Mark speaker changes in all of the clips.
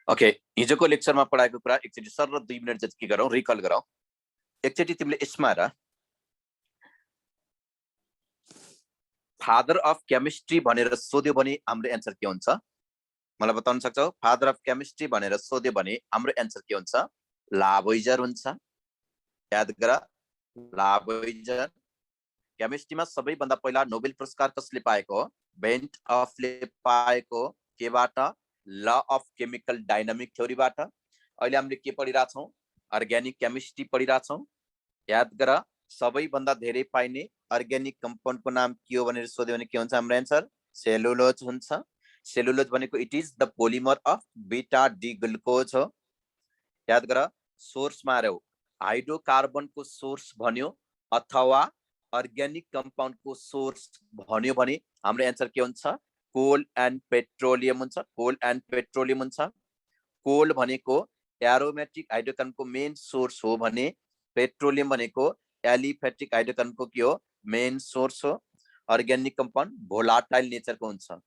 Speaker 1: Okay, हिजोको लेक्चरमा पढाएको कुरा एकचोटि सर र 2 मिनेट जति के गरौँ, रिकल गरौँ। एकचोटि तिमीले यसमा हेर, फादर अफ केमिस्ट्री भनेर सोध्यो भने हाम्रो एन्सर के हुन्छ? मलाई बताउन सक्छौ? फादर अफ केमिस्ट्री भनेर सोध्यो भने हाम्रो एन्सर के हुन्छ? लाभोइजर हुन्छ। याद गर, लाभोइजर। केमिस्ट्रीमा सबैभन्दा पहिला नोबेल पुरस्कार कसले पाएको हो? बेन्ट अफले पाएको। केबाट? Law of chemical dynamic थ्योरीबाट। अहिले हामीले के पढिरहेछौँ? Organic chemistry पढिरहेछौँ। याद गर, सबैभन्दा धेरै पाइने अर्ग्यानिक कम्पाउन्डको नाम के हो भनेर सोध्यो भने के हुन्छ हाम्रो एन्सर? सेलुलोज हुन्छ। सेलुलोज भनेको it is the polymer of beta D glucose हो। याद गर, सोर्समा आयो हाइड्रोकार्बनको सोर्स भन्यो अथवा अर्ग्यानिक कम्पाउन्डको सोर्स भन्यो भने हाम्रो एन्सर के हुन्छ? कोल एन्ड पेट्रोलियम हुन्छ। कोल एन्ड पेट्रोलियम हुन्छ। कोल भनेको एरोमेटिक हाइड्रोकार्बनको मेन सोर्स हो भने पेट्रोलियम भनेको एलिफेटिक हाइड्रोकार्बनको के हो? मेन सोर्स हो। अर्ग्यानिक कम्पाउन्ड भोलाटाइल नेचरको हुन्छ।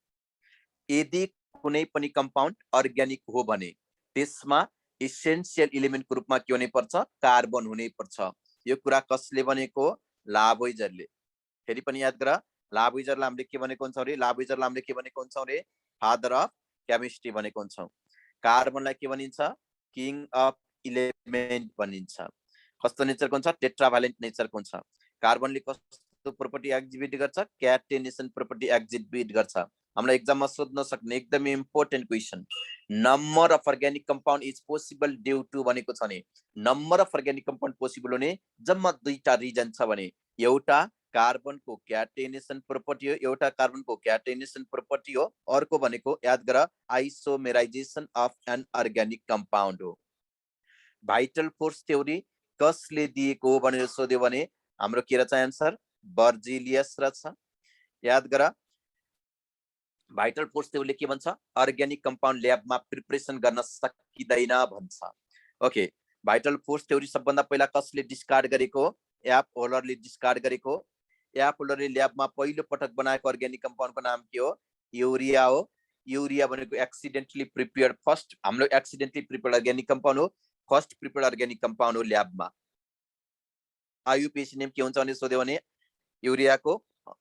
Speaker 1: यदि कुनै पनि कम्पाउन्ड अर्ग्यानिक हो भने त्यसमा इसेन्शियल इलिमेन्टको रूपमा के हुनै पर्छ? कार्बन हुनै पर्छ। यो कुरा कसले भनेको? लाभोइजरले। फेरि पनि याद गर, लाभोइजरलाई हामीले के भनेको हुन्छ अरे? लाभोइजरलाई हामीले के भनेको हुन्छ अरे? फादर अफ केमिस्ट्री भनेको हुन्छौँ। कार्बनलाई के भनिन्छ? किङ अफ इलिमेन्ट भनिन्छ। कस्तो नेचरको हुन्छ? टेट्राभ्यालेन्ट नेचरको हुन्छ। कार्बनले कस्तो प्रोपर्टी एक्जिबिट गर्छ? क्याटेनेसन प्रोपर्टी एक्जिबिट गर्छ। हामीलाई एक्जाममा सोध्न सक्ने एकदमै important question, number of organic compound is possible due to भनेको छ भने number of organic compound possible हुने जम्मा दुईटा रिजन छ भने एउटा कार्बनको क्याटेनेसन प्रोपर्टी हो, एउटा कार्बनको क्याटेनेसन प्रोपर्टी हो, अर्को भनेको याद गर आइसोमेराइजेसन अफ एन अर्ग्यानिक कम्पाउन्ड हो। भाइटल फोर्स थ्योरी कसले दिएको हो भनेर सोध्यो भने हाम्रो के रहेछ एन्सर? बर्जिलियस रहेछ। याद गर, भाइटल फोर्स थ्योरीले के भन्छ? अर्ग्यानिक कम्पाउन्ड ल्याबमा प्रिपरेसन गर्न सकिँदैन भन्छ। ओके, भाइटल फोर्स थ्योरी सबभन्दा पहिला कसले डिस्कार्ड गरेको? एफ होलरले डिस्कार्ड गरेको। एफ होलरले ल्याबमा पहिलो पटक बनाएको अर्ग्यानिक कम्पाउन्डको नाम के हो? युरिया हो। युरिया भनेको एक्सिडेन्टली प्रिपेयर्ड फर्स्ट, हाम्रो एक्सिडेन्टली प्रिपेयर्ड अर्ग्यानिक कम्पाउन्ड हो। फर्स्ट प्रिपेयर्ड अर्ग्यानिक कम्पाउन्ड हो ल्याबमा। आयुपिएसी नेम के हुन्छ भने सोध्यो भने युरियाको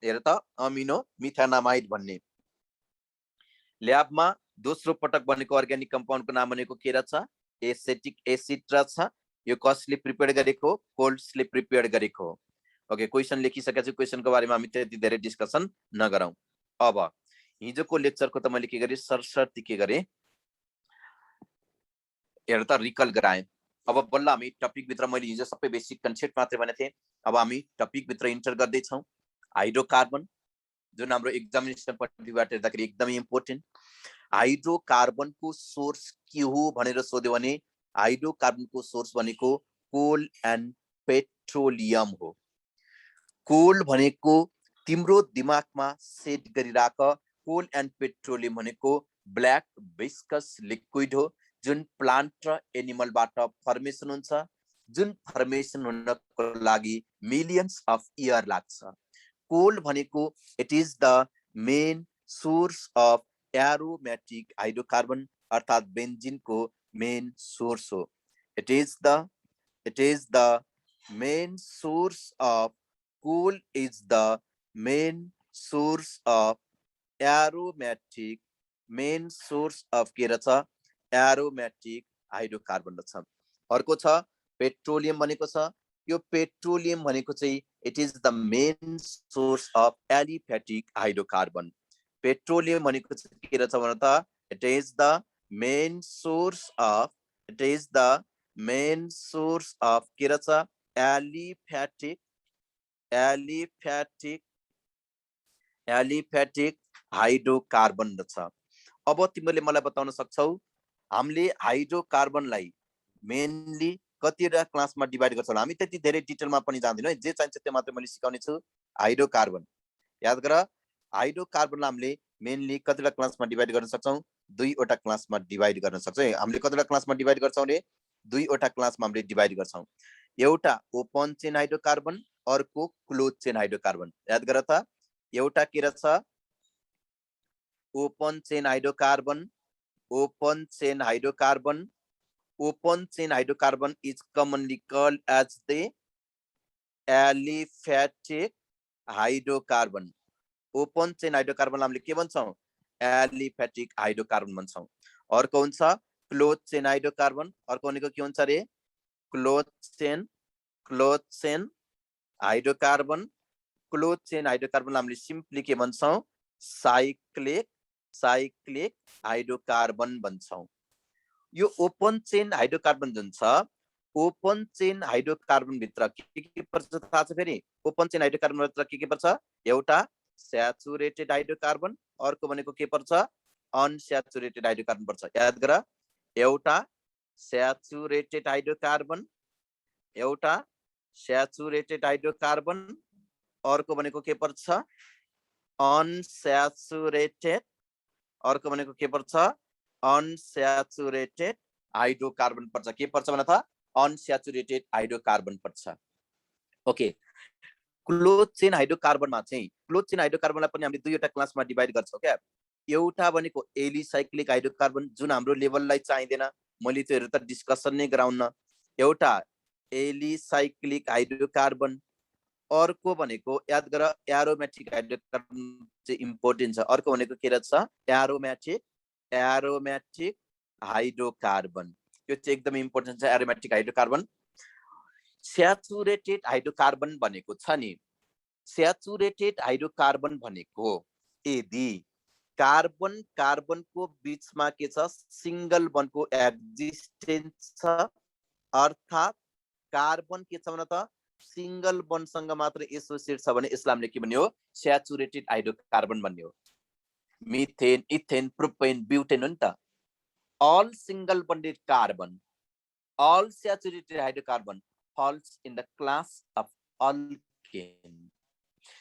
Speaker 1: हेर त अमिनो मिथानामाइड भन्ने। ल्याबमा दोस्रो पटक बनेको अर्ग्यानिक कम्पाउन्डको नाम भनेको के रहेछ? एसेटिक एसिड रहेछ। यो कसले प्रिपेयर गरेको? कोल्ड्सले प्रिपेयर गरेको हो। ओके, क्वेसन लेखिसकेपछि क्वेसनको बारेमा हामी त्यति धेरै डिस्कसन नगरौँ। अब हिजोको लेक्चरको त मैले के गरेँ? सरसर्ती के गरेँ? हेर त रिकल गराएँ। अब बल्ल हामी टपिकभित्र, मैले हिजो सबै बेसिक कन्सेप्ट मात्रै भनेको थिएँ, अब हामी टपिकभित्र इन्टर गर्दैछौँ। हाइड्रोकार्बन जुन हाम्रो एक्जामिनेसन पट्टिबाट हेर्दाखेरि एकदमै इम्पोर्टेन्ट। हाइड्रोकार्बनको सोर्स के हो भनेर सोध्यो भने हाइड्रोकार्बनको सोर्स भनेको कोल एन्ड पेट्रोलियम हो। कोल भनेको तिम्रो दिमागमा सेट गरिराख, कोल एन्ड पेट्रोलियम भनेको ब्ल्याक विस्कस लिक्विड हो जुन प्लान्ट र एनिमलबाट फर्मेसन हुन्छ, जुन फर्मेसन हुनको लागि मिलियन्स अफ इयर लाग्छ। कोल भनेको it is the main source of aromatic hydrocarbon अर्थात बेन्जिनको मेन सोर्स हो। It is the main source of coal is the main source of aromatic, main source of के रहेछ? Aromatic hydrocarbon रहेछ। अर्को छ पेट्रोलियम भनेको छ। यो पेट्रोलियम भनेको चाहिँ it is the main source of aliphatic hydrocarbon. Petroleum भनेको चाहिँ के रहेछ भन त? It is the main source of, it is the main source of के रहेछ? एलिफेटिक हाइड्रोकार्बन रहेछ। अब तिमीले मलाई बताउन सक्छौ हामीले हाइड्रोकार्बनलाई मेनली कतिवटा क्लासमा डिभाइड गर्छौँ? हामी त्यति धेरै डिटेलमा पनि जान्दैनौँ है, जे चाहिन्छ त्यो मात्रै मैले सिकाउने छु। हाइड्रोकार्बन याद गर, हाइड्रोकार्बनलाई हामीले मेनली कतिवटा क्लासमा डिभाइड गर्न सक्छौँ? दुईवटा क्लासमा डिभाइड गर्न सक्छौँ। हामीले कतिवटा क्लासमा डिभाइड गर्छौँ भने दुईवटा क्लासमा हामीले डिभाइड गर्छौँ। एउटा ओपन चेन हाइड्रोकार्बन, अर्को क्लोज चेन हाइड्रोकार्बन। याद गर त, एउटा के रहेछ? Open chain hydrocarbon, open chain hydrocarbon. Open chain hydrocarbon is commonly called as the aliphatic hydrocarbon. Open chain hydrocarbon हामीले के भन्छौं? Aliphatic hydrocarbon भन्छौं. अर्को हुन्छ closed chain hydrocarbon. अर्को भनेको के हुन्छ रे? Closed chain hydrocarbon. Closed chain hydrocarbon हामीले simply के भन्छौं? cyclic hydrocarbon भन्छौं. यो ओपन चेन हाइड्रोकार्बन जुन छ, ओपन चेन हाइड्रोकार्बन भित्र के पर्छ थाहा छ फेरि? ओपन चेन हाइड्रोकार्बन भित्र के पर्छ? एउटा स्याचुरेटेड हाइड्रोकार्बन, अर्को भनेको के पर्छ? अनस्याचुरेटेड हाइड्रोकार्बन पर्छ. याद गर, एउटा स्याचुरेटेड हाइड्रोकार्बन, एउटा स्याचुरेटेड हाइड्रोकार्बन, अर्को भनेको के पर्छ? अनस्याचुरेटेड, अर्को भनेको के पर्छ? अनस्याचुरेटेड हाइड्रोकार्बन पर्छ. के पर्छ भन त? अनस्याचुरेटेड हाइड्रोकार्बन पर्छ. ओके, क्लोज चेन हाइड्रोकार्बनमा चाहिँ क्लोज चेन हाइड्रोकार्बनलाई पनि हामीले दुईवटा क्लासमा डिभाइड गर्छौं क्या. एउटा भनेको एलिसाइक्लिक हाइड्रोकार्बन जुन हाम्रो लेभललाई चाहिँदैन, मैले त्योहरु त डिस्कसन नै गराउन. एउटा एलिसाइक्लिक हाइड्रोकार्बन, अर्को भनेको याद गर एरोमेटिक हाइड्रोकार्बन चाहिँ इम्पोर्टेन्ट छ. अर्को भनेको के रहेछ? Aromatic hydrocarbon. यो चाहिँ एकदमै इम्पोर्टेन्ट छ, एरोमेटिक हाइड्रोकार्बन. स्याचुरेटेड हाइड्रोकार्बन भनेको छ नि, स्याचुरेटेड हाइड्रोकार्बन भनेको यदि कार्बन कार्बनको बीचमा के छ? सिंगल बन्डको एक्जिस्टेन्स छ, अर्थात कार्बन के छ भन त? सिंगल बन्डसँग मात्र एसोसिएट छ भने यसलाई हामीले के भन्ने हो? स्याचुरेटेड हाइड्रोकार्बन भन्ने हो. मिथेन, इथेन, प्रोपेन, ब्युटेन हो नि त. all single bonded carbon, all saturated hydrocarbon falls in the class of alkane.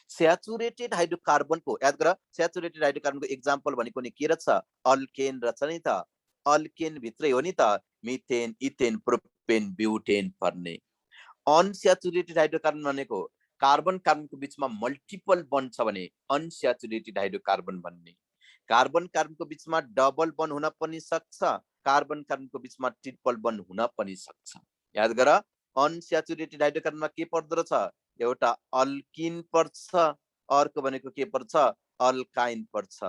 Speaker 1: Saturated hydrocarbon को याद गर, saturated hydrocarbon को example भनेको नि के रहेछ? alkane रहेछ नि त. alkane भित्रै हो नि त मिथेन, इथेन, प्रोपेन, ब्युटेन पर्ने. unsaturated hydrocarbon भनेको कार्बन कार्बनको बीचमा मल्टिपल बन्ड छ भने unsaturated hydrocarbon भन्ने. कार्बन कार्बनको बीचमा डबल बन्ड हुन पनि सक्छ, कार्बन कार्बनको बीचमा ट्रिपल बन्ड हुन पनि सक्छ. याद गर, अनस्याचुरेटेड हाइड्रोकार्बनमा के पर्दो रहेछ? एउटा अल्किन पर्छ, अर्को भनेको के पर्छ? अल्काइन पर्छ.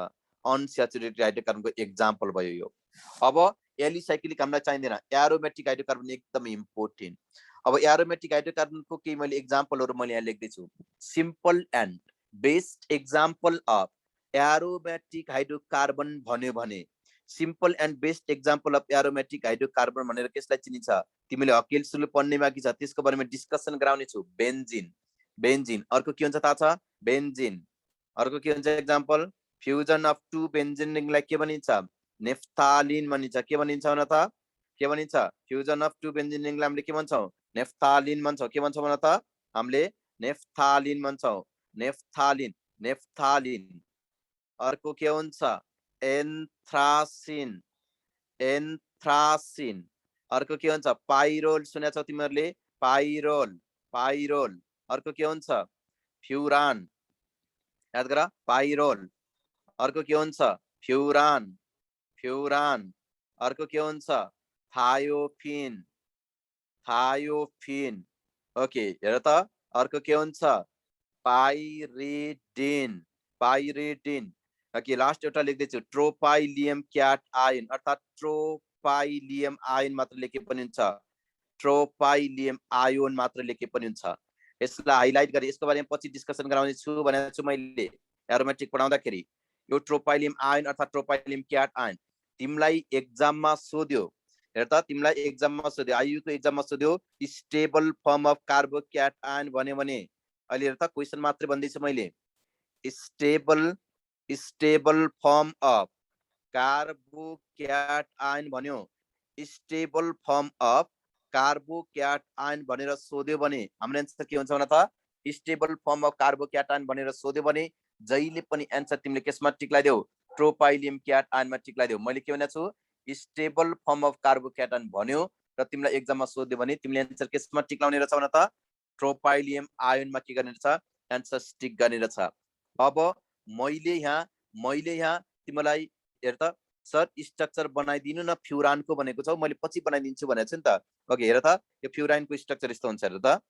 Speaker 1: अनस्याचुरेटेड हाइड्रोकार्बनको एक्जाम्पल भयो यो. अब एलिसाइक्लिक हामीलाई चाहिँदैन, एरोमेटिक हाइड्रोकार्बन एकदमै इम्पोर्टेन्ट. अब एरोमेटिक हाइड्रोकार्बनको केही मैले एक्जाम्पलहरु मैले यहाँ लेख्दै छु. Simple and best example of aromatic hydrocarbon भन्यो भने, simple and best example of aromatic hydrocarbon भनेर कसलाई चिनिन्छ? तिमीले हकेल सुलु पढ्ने बाँकी छ, त्यसको बारेमा डिस्कसन गराउने छु. बेन्जिन. बेन्जिन अर्को के हुन्छ थाहा छ? बेन्जिन. अर्को के हुन्छ example? Fusion of two benzene रिङलाई के भनिन्छ? नेफ्थालिन भनिन्छ. के भनिन्छ भन त? के भनिन्छ? फ्युजन अफ टु बेन्जिन रिङलाई हामीले के भन्छौं? नेफ्थालिन भन्छौं. के भन्छौं भन त? हामीले नेफ्थालिन भन्छौं. Naphthalene, naphthalene. अर्को के हुन्छ? एन्थ्रासिन, एन्थ्रासिन. अर्को के हुन्छ? पाइरोल. सुनेछौ तिमीहरुले? Pyrrole, pyrrole. अर्को के हुन्छ? फ्युरान. याद गर, पाइरोल. अर्को के हुन्छ? Furan, furan. अर्को के हुन्छ? Thiophene, thiophene. ओके, हेर त. अर्को के हुन्छ? Pyridine, pyridine. ओके, लास्ट एउटा लेख्दै छु. ट्रोपाइलियम क्याट आयन, अर्थात ट्रोपाइलियम आयन मात्र लेखे पनि हुन्छ. ट्रोपाइलियम आयन मात्र लेखे पनि हुन्छ. यसलाई हाइलाइट गरे, यसको बारेमा पछि डिस्कसन गराउने छु भनेको छु मैले एरोमेटिक पढाउँदाखेरि. यो ट्रोपाइलियम आयन अर्थात ट्रोपाइलियम क्याट आयन तिमीलाई एक्जाममा सोध्यो. हेर त, तिमीलाई एक्जाममा सोध्यो, आइयुको एक्जाममा सोध्यो stable form of carbocation भन्यो भने, अहिले हेर त क्वेशन मात्रै भन्दैछु मैले. Stable, stable form of carbocation भन्यो, stable form of carbocation भनेर सोध्यो भने हाम्रो एन्सर के हुन्छ भन त? Stable form of carbocation भनेर सोध्यो भने जहिले पनि एन्सर तिमीले केसमा टिक लगाइदेऊ? ट्रोपाइलियम क्याट आयनमा टिक लगाइदेऊ. मैले के भनेको छु? Stable form of carbocation भन्यो र तिमीलाई एक्जाममा सोध्यो भने तिमीले एन्सर केसमा टिक लगाउने रहेछ भन त? ट्रोपाइलियम आयनमा के गर्ने रहेछ? एन्सर टिक गर्ने रहेछ. अब मैले यहाँ तिमीलाई हेर त सर स्ट्रक्चर बनाइदिनु न फ्युरानको भनेको छ, मैले पछि बनाइदिन्छु भनेको छु नि त। ओके हेर त, यो फ्युरानको स्ट्रक्चर यस्तो हुन्छ हेर त।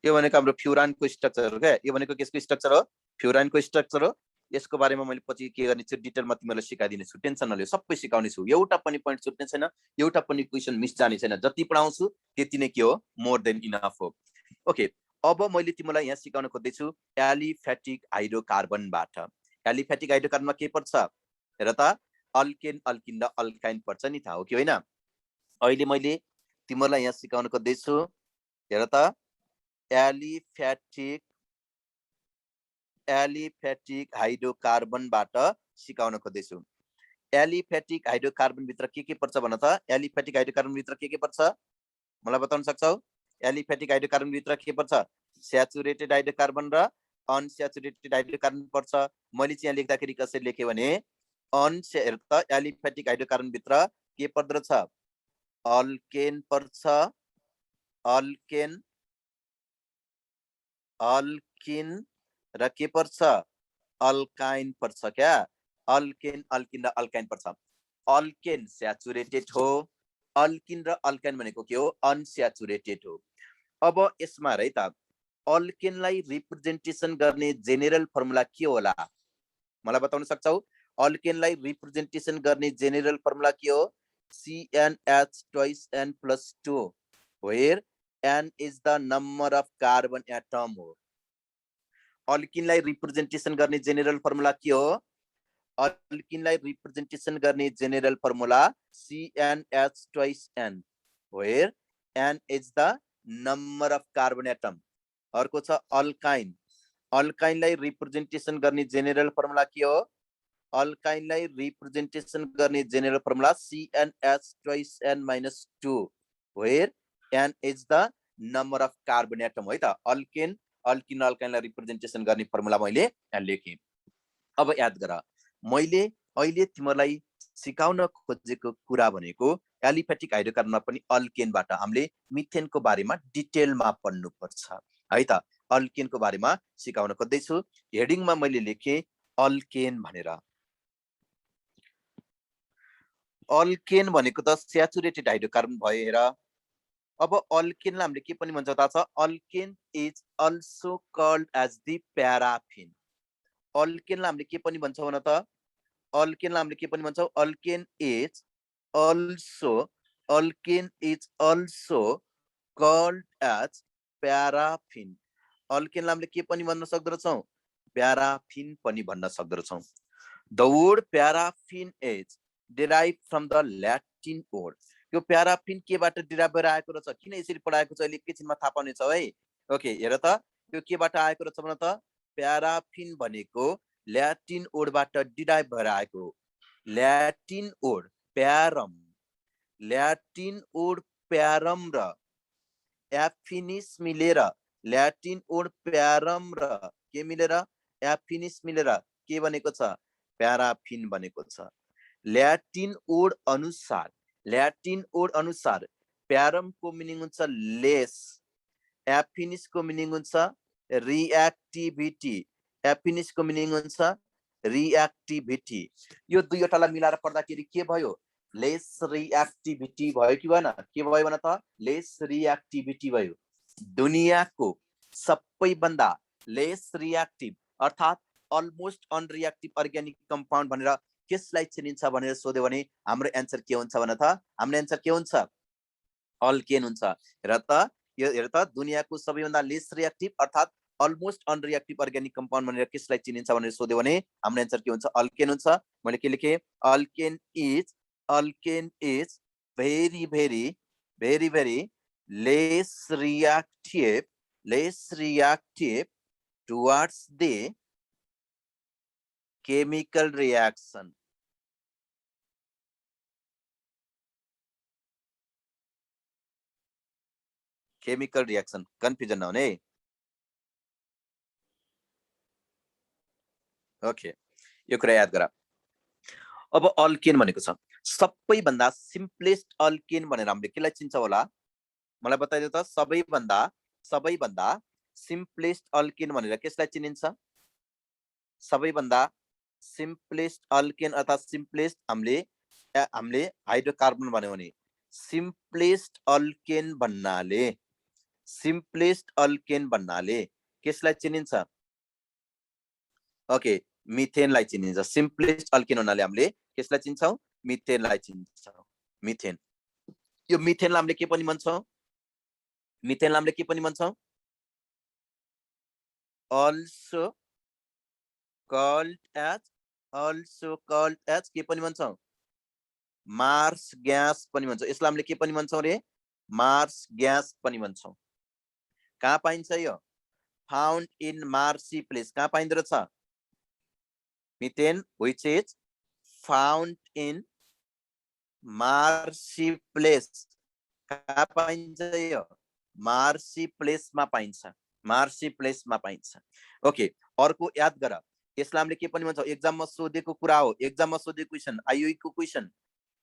Speaker 1: यो भनेको हाम्रो फ्युरानको स्ट्रक्चर हो क्या, यो भनेको केसको स्ट्रक्चर हो, फ्युरानको स्ट्रक्चर हो। यसको बारेमा मैले पछि के गर्ने छु डिटेलमा तिमीलाई सिकाइदिने छु, टेन्सन नलियो, सबै सिकाउने छु, एउटा पनि पोइन्ट छुट्ने छैन, एउटा पनि क्वेसन मिस जाने छैन, जति पढाउँछु त्यति नै के हो मोर देन इनफ हो। ओके अब मैले तिमीलाई यहाँ सिकाउन खोज्दैछु एलिफेटिक हाइड्रोकार्बनबाट। एलिफेटिक हाइड्रोकार्बनमा के पर्छ हेर त, अल्केन अल्किन र अल्काइन पर्छ नि, थाहा हो कि होइन। अहिले मैले तिमीलाई यहाँ सिकाउन खोज्दैछु हेर त, एलिफेटिक हाइड्रोकार्बनबाट सिकाउन खोज्दैछु। एलिफेटिक हाइड्रोकार्बन भित्र के पर्छ भन त, एलिफेटिक हाइड्रोकार्बन भित्र के पर्छ मलाई बताउन सक्छौ। एलिफेटिक हाइड्रोकार्बन भित्र के पर्छ, स्याचुरेटेड हाइड्रोकार्बन र अनस्याचुरेटेड हाइड्रोकार्बन पर्छ। मैले चाहिँ यहाँ लेख्दाखेरि कसरी लेखेँ भने एलिफेटिक हाइड्रोकार्बन भित्र के पर्दछ, अल्केन पर्छ, अल्केन अल्किन र के पर्छ, अल्काइन पर्छ क्या, अल्केन अल्किन र अल्काइन पर्छ। अल्केन स्याचुरेटेड हो, अल्किन र अल्काइन भनेको के हो अनस्याचुरेटेड हो। अब यसमा है त अल्केनलाई रिप्रेजेन्टेसन गर्ने जेनेरल फर्मुला के होला मलाई बताउन सक्छौ। अल्केनलाई रिप्रेजेन्टेसन गर्ने जेनेरल फर्मुला के हो, CnH twice n plus 2 where n is the number of carbon atom हो। अल्किनलाई रिप्रेजेन्टेसन गर्ने जेनेरल फर्मुला के हो, अल्किनलाई रिप्रेजेन्टेसन गर्ने general formula CnH twice n where n is the number of carbon atom। अर्को छ alkyne, अल्काइनलाई representation गर्ने general formula के हो, अल्काइनलाई रिप्रेजेन्टेसन गर्ने general formula CnH twice n minus 2 where n is the number of carbon atom है त। Alkane alkene अल्काइनलाई representation गर्ने formula मैले यहाँ लेखेँ। अब याद गर, मैले अहिले तिमीलाई सिकाउन खोजेको कुरा भनेको एलिफेटिक हाइड्रोकार्बनमा पनि अल्केनबाट हामीले मिथेनको बारेमा डिटेलमा पढ्नु पर्छ है त। अल्केनको बारेमा सिकाउन खोज्दैछु। हेडिङमा मैले लेखेँ अल्केन भनेर। अल्केन भनेको त स्याचुरेटेड हाइड्रोकार्बन भयो हेर। अब अल्केनलाई हामीले के पनि भन्छ थाहा छ, alkane is also called as the paraffin. अल्केनलाई हामीले के पनि भन्छौँ भन त, अल्केनलाई हामीले के पनि भन्छौँ, alkane is also called as paraffin. अल्केनलाई हामीले के पनि भन्न सक्दछौँ, प्याराफिन पनि भन्न सक्दछौँ। The word paraffin is derived from the Latin word। यो प्याराफिन केबाट डिराइभ भएर आएको रहेछ, किन यसरी पढाएको छ अहिले एकैछिनमा थाहा पाउने छौ है। ओके हेर त, यो केबाट आएको रहेछ भन त, प्याराफिन भनेको ल्याटिन वर्डबाट डिराइभ भएर आएको। ल्याटिन वर्ड प्यारम, ल्याटिन वर्ड प्यारम र एफिनिस मिलेर, ल्याटिन वर्ड प्यारम र के मिलेर एफिनिस मिलेर के बनेको छ, प्याराफिन बनेको छ। ल्याटिन वर्ड अनुसार प्यारमको मिनिङ हुन्छ लेस, एफिनिसको मिनिङ हुन्छ रिएक्टिभिटी, एफिनिसको मिनिङ हुन्छ रिएक्टिभिटी। यो दुईवटालाई मिलाएर पढ्दाखेरि के भयो, लेस रिएक्टिभिटी भयो कि भएन, के भयो भन त, लेस रिएक्टिभिटी भयो। दुनियाँको सबैभन्दा लेस रिएक्टिभ अर्थात् अलमोस्ट अनरिएक्टिभ अर्ग्यानिक कम्पाउन्ड भनेर कसलाई चिनिन्छ भनेर सोध्यो भने हाम्रो एन्सर के हुन्छ भन त, हाम्रो एन्सर के हुन्छ, अल्केन हुन्छ। हेर त, यो हेर त, दुनियाँको सबैभन्दा लेस रिएक्टिभ अर्थात् अलमोस्ट अनरिएक्टिभ अर्ग्यानिक कम्पाउन्ड भनेर कसलाई चिनिन्छ भनेर सोध्यो भने हाम्रो एन्सर के हुन्छ, अल्केन हुन्छ। मैले के लेखेँ, alkane is very very less reactive towards the chemical reaction। Chemical reaction confusion नहुने। ओके यो कुरा याद गर। अब अल्केन भनेको छ सबैभन्दा सिम्पलेस्ट अल्केन भनेर हामीले केलाई चिन्छ होला, मलाई बताइदिनु त सबैभन्दा सिम्पलेस्ट अल्केन भनेर केसलाई चिनिन्छ? सबैभन्दा सिम्पलेस्ट अल्केन अर्थात् सिम्पलेस्ट हामीले हाइड्रोकार्बन भन्यो भने सिम्पलेस्ट अल्केन भन्नाले केसलाई चिनिन्छ? ओके, मिथेनलाई चिनिन्छ। सिम्पलेस्ट अल्केन भन्नाले हामीले केसलाई चिन्छौँ? मिथेनलाई चिन्छौँ। मिथेन, यो मिथेनलाई हामीले के पनि भन्छौँ? मिथेनलाई हामीले के पनि भन्छौँ? also called as के पनि भन्छौँ? मार्स ग्यास पनि भन्छौँ। यसलाई हामीले के पनि भन्छौँ रे? मार्स ग्यास पनि भन्छौँ। कहाँ पाइन्छ यो? Found in marshy place. कहाँ पाइँदो रहेछ? Methane which is found in marshy place. कहाँ पाइन्छ यो? मार्सी प्लेसमा पाइन्छ। मार्सी प्लेसमा पाइन्छ। ओके, अर्को याद गर, यसलाई हामीले के पनि भन्छौँ? एक्जाममा सोधेको कुरा हो, एक्जाममा सोधेको क्वेसन, आइयुई को क्वेसन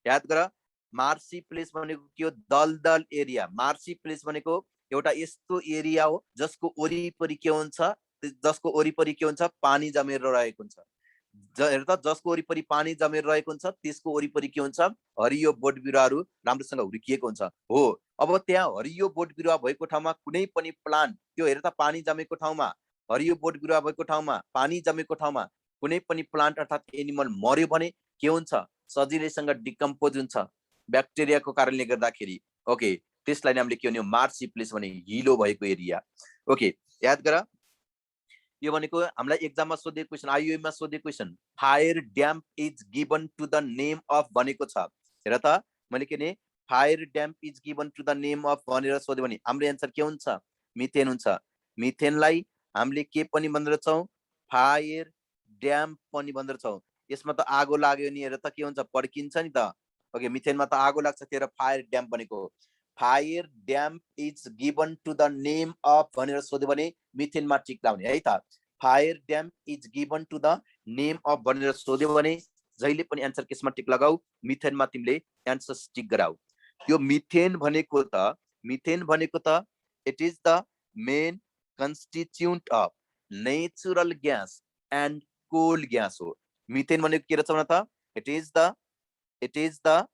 Speaker 1: याद गर। मार्सी प्लेस भनेको के हो? दलदल एरिया। मार्सी प्लेस भनेको एउटा यस्तो एरिया हो जसको वरिपरि के हुन्छ? जसको वरिपरि के हुन्छ? पानी जमेर रहेको हुन्छ। जसको वरिपरि पानी जमेर रहेको हुन्छ त्यसको वरिपरि के हुन्छ? हरियो बोट बिरुवाहरू राम्रोसँग हुर्किएको हुन्छ। हो, अब त्यहाँ हरियो बोट बिरुवा भएको ठाउँमा कुनै पनि प्लान्ट, त्यो हेर त पानी जमेको ठाउँमा, हरियो बोट बिरुवा भएको ठाउँमा, पानी जमेको ठाउँमा कुनै पनि प्लान्ट अर्थात् एनिमल मर्यो भने के हुन्छ? सजिलैसँग डिकम्पोज हुन्छ ब्याक्टेरियाको कारणले गर्दाखेरि। ओके, त्यसलाई नै हामीले के भन्यो? मार्सी प्लेस भने हिलो भएको एरिया। ओके, याद गर, यो भनेको हामीलाई एक्जाममा सोधेको क्वेसन, आइयुएममा सोधेको question. Fire damp is given to the name of भनेको छ। हेर त, मैले के भने fire damp is given to the name of भनेर सोध्यो भने हाम्रो एन्सर के हुन्छ? मिथेन हुन्छ। मिथेनलाई हामीले के पनि भन्दछौँ? फायर ड्याम पनि भन्दछौँ। यसमा त आगो लाग्यो नि, हेर त के हुन्छ? पड्किन्छ नि त। ओके, मिथेनमा त आगो लाग्छ, त्यही फायर ड्याम बनेको। Fire damp is given to the name of भनेर सोध्यो भने मिथेनमा टिक लाउने है त। Fire damp is given to the name of भनेर सोध्यो भने जहिले पनि एन्सर केसमा टिक लगाऊ, मिथेनमा तिमीले एन्सर टिक गराऊ। यो मिथेन भनेको त it is the main constituent of natural gas and coal gas हो। मिथेन भनेको के रहेछ भन त? It is the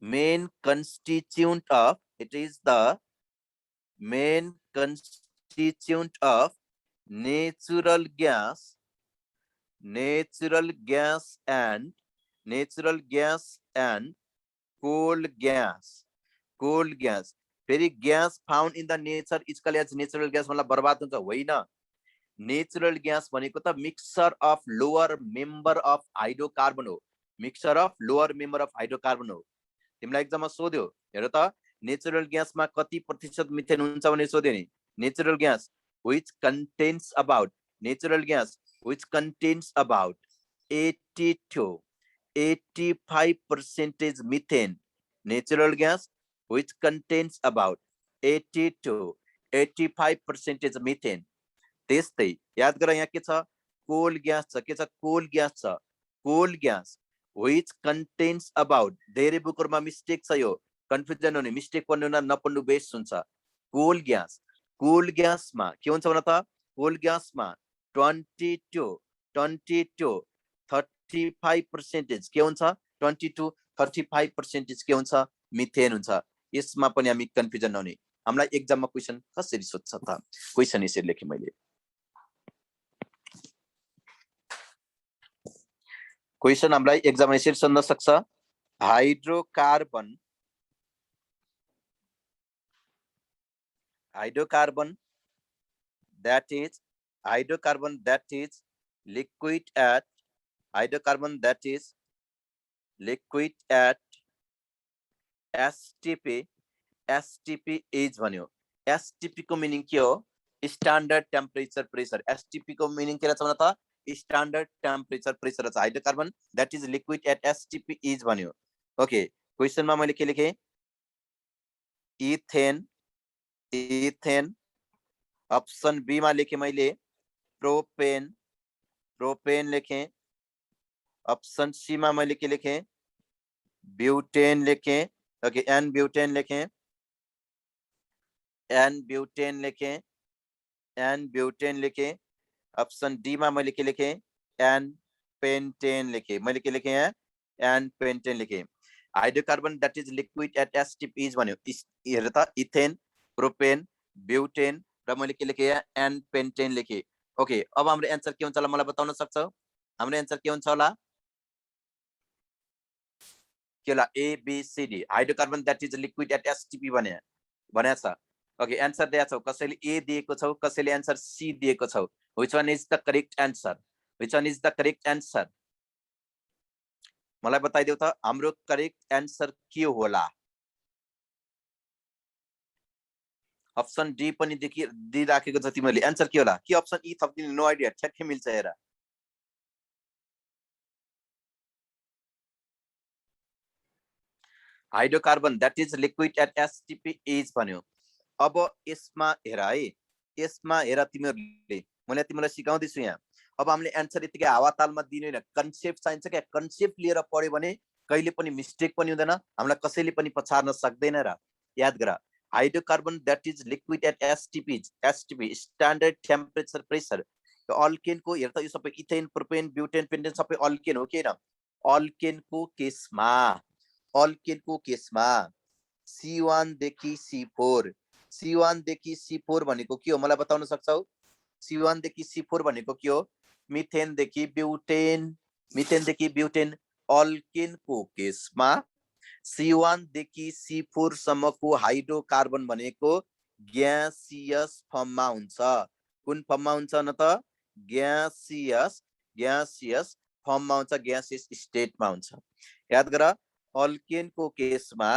Speaker 1: main constituent of natural gas and coal gas फेरि gas found in the nature is called as natural gas. मतलब बर्बाद हुन्छ होइन। नेचुरल ग्यास भनेको त mixture of lower member of hydrocarbon हो। Mixture of lower member of hydrocarbon हो। तिमीलाई एक्जाममा सोध्यो, हेर त, नेचुरल ग्यासमा कति प्रतिशत मिथेन हुन्छ भनेर सोध्यो नि। Natural gas which contains about 80 to 85% methane. Natural gas which contains about 80 to 85% methane. त्यस्तै याद गर, यहाँ के छ? कोल ग्यास छ। के छ? कोल ग्यास छ। कोल ग्यास which contains about, धेरै बुकहरुमा मिस्टेक छ, यो कन्फ्युजन हुने, मिस्टेक पढ्नु नपढ्नु बेस्ट हुन्छ। कोल ग्यासमा के हुन्छ भन त? कोल ग्यासमा 20 to 35% के हुन्छ? 20 to 35% के हुन्छ? मिथेन हुन्छ। यसमा पनि हामी कन्फ्युजन नहुने। हामीलाई एक्जाममा क्वेसन कसरी सोध्छ त? क्वेसन यसरी लेखेँ मैले। क्वेसन हामीलाई एक्जाममा यसरी सोध्न सक्छ। Hydrocarbon that is liquid at STP is भन्यो। STP को मिनिङ के हो? Standard temperature pressure. STP को मिनिङ के रहेछ भन त? स्ट्यान्डर्ड टेम्परेचर प्रेसर छ। Hydrocarbon that is liquid at STP is भन्यो। ओके, क्वेसनमा मैले के लेखेँ? इथेन। अप्सन बी मा लेखेँ मैले प्रोपेन लेखेँ। अप्सन सी मा मैले के लेखेँ? ब्युटेन लेखेँ। ओके, एन ब्युटेन लेखेँ। एन ब्यूटेन लेखेँ, एन ब्यूटेन लेखेँ। ऑप्शन डी मा मैले के लेखेँ, एन पेन्टेन लेखेँ। मैले के लेखेँ यहाँ, एन पेन्टेन लेखेँ। Hydrocarbon that is liquid at STP is भन्यो, हेर त इथेन, प्रोपेन, ब्यूटेन र मैले के लेखेँ यहाँ, एन पेन्टेन लेखेँ। ओके, अब हाम्रो एन्सर के हुन्छ होला मलाई बताउन सक्छौ? हाम्रो एन्सर के हुन्छ होला? के होला? A B C D. Hydrocarbon that is liquid at STP भनेको छ। ओके, एन्सर दिएको छौ, कसैले ए दिएको छौ, कसैले एन्सर सी दिएको छौ। Which one is the correct answer? Which one is the correct answer? मलाई बताइदेऊ त हाम्रो करेक्ट एन्सर के होला? अप्सन डी पनि दिइराखेको छ तिमीले, एन्सर के होला? के अप्सन ई थप्दिने? नो आइडिया, ठ्याक्कै मिल्छ हेर। Hydrocarbon that is liquid at STP is भन्यो। अब यसमा हेर है, यसमा हेर तिमीहरूले, मैले तिमीलाई सिकाउँदैछु यहाँ। अब हामीले एन्सर यतिकै हावातालमा दिनु हैन, कन्सेप्ट चाहिन्छ क्या। कन्सेप्ट लिएर पढ्यो भने कहिले पनि मिस्टेक पनि हुँदैन, हामीलाई कसैले पनि पछार्न सक्दैन र। याद गर, hydrocarbon that is liquid at STP, STP standard temperature pressure. अल्केनको हेर त, यो सबै इथेन, प्रोपेन, ब्युटेन, पेन्टेन सबै अल्केन हो कि हैन? अल्केनको केसमा, अल्केनको केसमा C1 देखि C4, C1 देखि C4 भनेको के हो मलाई बताउन सक्छौ? C1 देखि C4 भनेको के हो? मिथेन देखि ब्युटेन, मिथेन देखि ब्युटेन। अल्केनको केसमा C1 देखि C4 सम्मको हाइड्रोकार्बन भनेको ग्यासियस फर्ममा हुन्छ। कुन फर्ममा हुन्छ न त? ग्यासियस, ग्यासियस फर्ममा हुन्छ, ग्यासियस स्टेटमा हुन्छ। याद गर, अल्केनको केसमा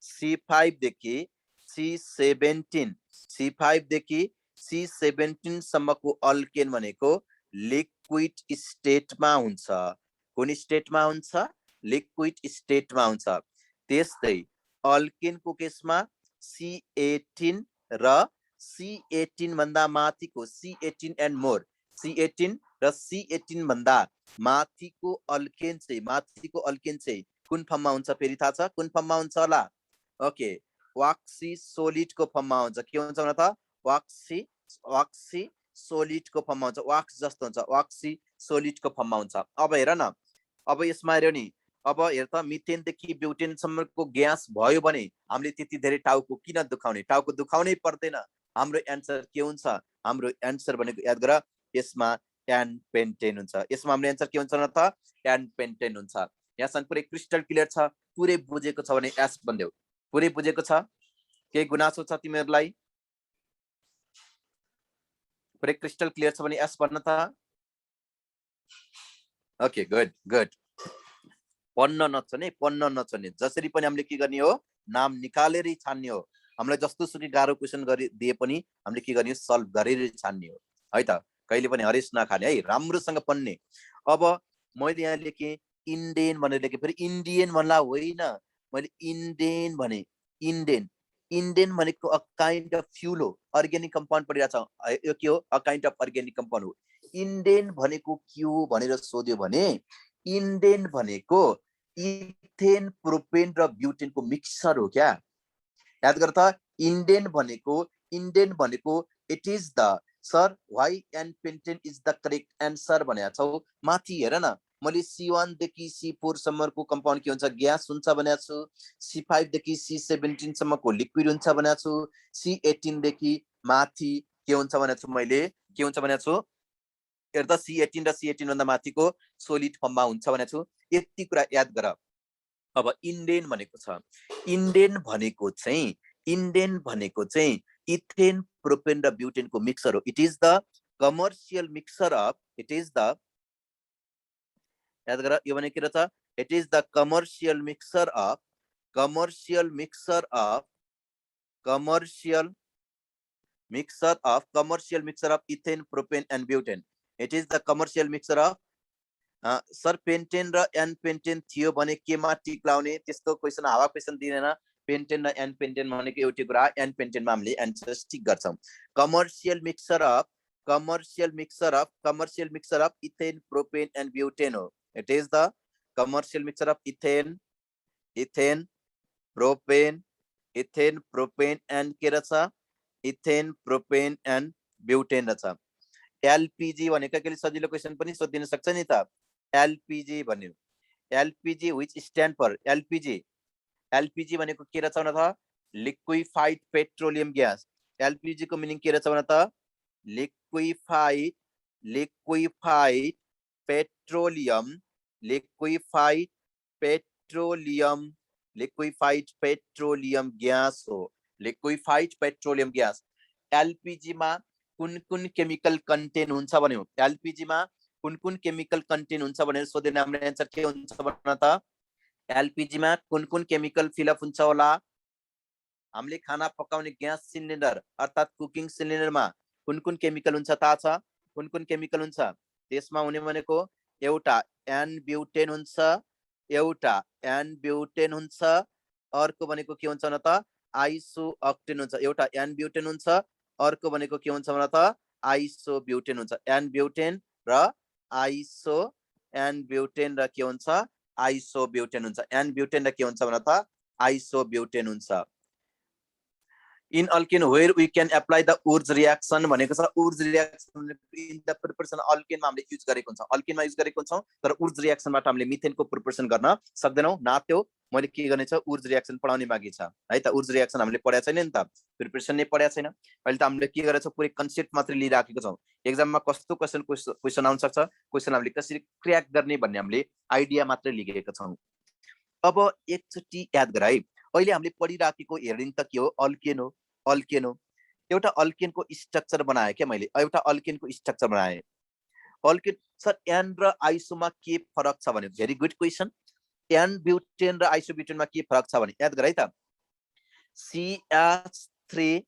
Speaker 1: C5 देखि C17, C5 देखि C17 सम्मको अल्केन भनेको लिक्विड स्टेटमा हुन्छ। कुन स्टेटमा हुन्छ? लिक्विड स्टेटमा हुन्छ। त्यस्तै अल्केनको केसमा C18 र C18 भन्दा माथिको C18 एन्ड मोर, C18 र C18 भन्दा माथिको अल्केन चाहिँ, माथिको अल्केन चाहिँ कुन फर्ममा हुन्छ फेरि थाहा छ? कुन फर्ममा हुन्छ होला? ओके, वाक्सी सोलिडको फर्ममा हुन्छ। के हुन्छ न त? वाक्सी, वाक्सी सोलिडको फर्ममा हुन्छ, वाक्स जस्तो हुन्छ, वाक्सी सोलिडको फर्ममा हुन्छ। अब हेर न, अब यसमा हेर्यो नि, अब हेर त, मिथेनदेखि ब्युटेनसम्मको ग्यास भयो भने हामीले त्यति धेरै टाउको किन दुखाउने? टाउको दुखाउनै पर्दैन। हाम्रो एन्सर के हुन्छ? हाम्रो एन्सर भनेको याद गर, यसमा एन पेन्टेन हुन्छ। यसमा हाम्रो एन्सर के हुन्छ न त? एन पेन्टेन हुन्छ। यहाँसम्म पुरै क्रिस्टल क्लियर छ? पुरै बुझेको छ भने एस भनिदेऊ। पुरै बुझेको छ? केही गुनासो छ तिमीहरूलाई? पुरै क्रिस्टल क्लियर छ भने एस भन्न त। Okay, good good. पढ्न नछने, पढ्न नछने, जसरी पनि हामीले के गर्ने हो? नाम निकालेरै छान्ने हो। हामीलाई जस्तो सुकै गाह्रो क्वेसन दिए पनि हामीले के गर्ने? सल्भ गरेरै छान्ने हो है त। कहिले पनि हरेस नखाने है, राम्रोसँग पढ्ने। अब मैले यहाँ लेखेँ इन्डेन भनेर लेखेँ, फेरि इन्डियन भन्ला होइन, मैले इन्डेन भने। इन्डेन, इन्डेन भनेको अ काइन्ड अफ फ्युल हो, अर्ग्यानिक कम्पाउन्ड पढिरहेको छ। यो के हो? A kind of organic compound हो। इन्डेन भनेको के हो भनेर सोध्यो भने, इन्डेन भनेको इथेन, प्रोपेन र ब्युटेनको मिक्सचर हो क्या। याद गर त, इन्डेन भनेको, इन्डेन भनेको it is the, sir Y and pentane is the correct answer भनेको छौ। माथि हेर न, मैले C1 देखि C4 सम्मको कम्पाउन्ड के हुन्छ? ग्यास हुन्छ भनेको छु। C5 देखि C17 सम्मको लिक्विड हुन्छ भनेको छु। C18 देखि माथि के हुन्छ भनेको छु? मैले के हुन्छ भनेको छु? हेर त, C18 र C18 भन्दा माथिको सोलिड फर्ममा हुन्छ भनेको छु। यति कुरा याद गर। अब इन्डेन भनेको छ, इन्डेन भनेको चाहिँ, इन्डेन भनेको चाहिँ इथेन, प्रोपेन र ब्युटेनको मिक्सचर हो। It is the commercial mixture of, it is the, याद गर, यो भनेको के रहेछ? It is the commercial mixture of, commercial mixture of, commercial mixture of, commercial mixture of ethane, propane and butane. It is the commercial mixture of. Sir pentane र an pentane थियो भने केमा टिक लाउने? त्यस्तो क्वेसन, हावा क्वेसन दिँदैन। Pentane र an pentane भनेको एउटै कुरा, एन पेन्टेनमा हामीले एन्सर टिक गर्छौँ। Commercial mixture of, commercial mixture of, commercial mixture of ethane, propane and butane हो। It is the commercial mixture of ethane, ethane, propane, ethane, propane and के रहेछ? Ethane, propane and butane रहेछ। LPG भनेको के सजिलो question पनि सोधिदिन सक्छ नि त। एलपीजी भन्यो, LPG which stand for LPG. LPG भनेको के रहेछ भने त लिक्विफाइड पेट्रोलियम ग्यास। एलपीजी को मिनिङ के रहेछ भने त liquefied liquefied petroleum liquefied petroleum liquefied petroleum gas हो। Liquefied petroleum gas. एलपीजी मा कुन कुन केमिकल कन्टेन हुन्छ भन्यो। एलपीजी मा कुन कुन केमिकल कन्टेन हुन्छ भनेर सोधेन हाम्रो एन्सर के हुन्छ भन्न त। एलपीजी मा कुन कुन केमिकल फिलअप हुन्छ होला। हामीले खाना पकाउने ग्यास सिलिन्डर अर्थात कुकिङ सिलिन्डरमा कुन कुन केमिकल हुन्छ थाहा छ। कुन कुन केमिकल हुन्छ त्यसमा हुने भनेको एउटा एन ब्युटेन हुन्छ, एउटा एन ब्युटेन हुन्छ, अर्को भनेको के हुन्छ भने त आइसो अक्टेन हुन्छ। एउटा एन ब्युटेन हुन्छ, अर्को भनेको के हुन्छ भने त आइसो ब्युटेन हुन्छ। एन ब्युटेन र आइसो, एन ब्युटेन र के हुन्छ आइसो ब्युटेन हुन्छ। एन ब्युटेन र के हुन्छ भने त आइसो ब्युटेन हुन्छ। In alkane where we can apply the Wurtz reaction भनेको छ। Wurtz reaction in the preparation अल्केनमा हामीले युज गरेको हुन्छ, अल्केनमा युज गरेको हुन्छौँ, तर उर्ज रियाक्सनबाट हामीले मिथेनको प्रिपरेसन गर्न सक्दैनौँ। नात्यो मैले के गर्ने छ उर्ज रियाक्सन पढाउने बाँकी छ है त। उर्ज रियाक्सन हामीले पढाएको छैन नि त, प्रिपरेसन नै पढाएको छैन। अहिले त हामीले के गरेको छौँ पुरै कन्सेप्ट मात्रै लिइराखेको छौँ। एक्जाममा कस्तो क्वेसन आउन सक्छ, क्वेसन हामीले कसरी क्र्याक गर्ने भन्ने हामीले आइडिया मात्रै लिएका छौँ। अब एकचोटि याद गर है, अहिले हामीले पढिराखेको हेडिङ त के हो अल्केन हो। अल्केन हो, एउटा अल्केनको स्ट्रक्चर बनाए क्या मैले, एउटा अल्केनको स्ट्रक्चर बनाए। अल्केन सर एन र आइसोमा के फरक छ भने very good question. N butane र आइसोब्युटेनमा के फरक छ भने याद गर है त। CH3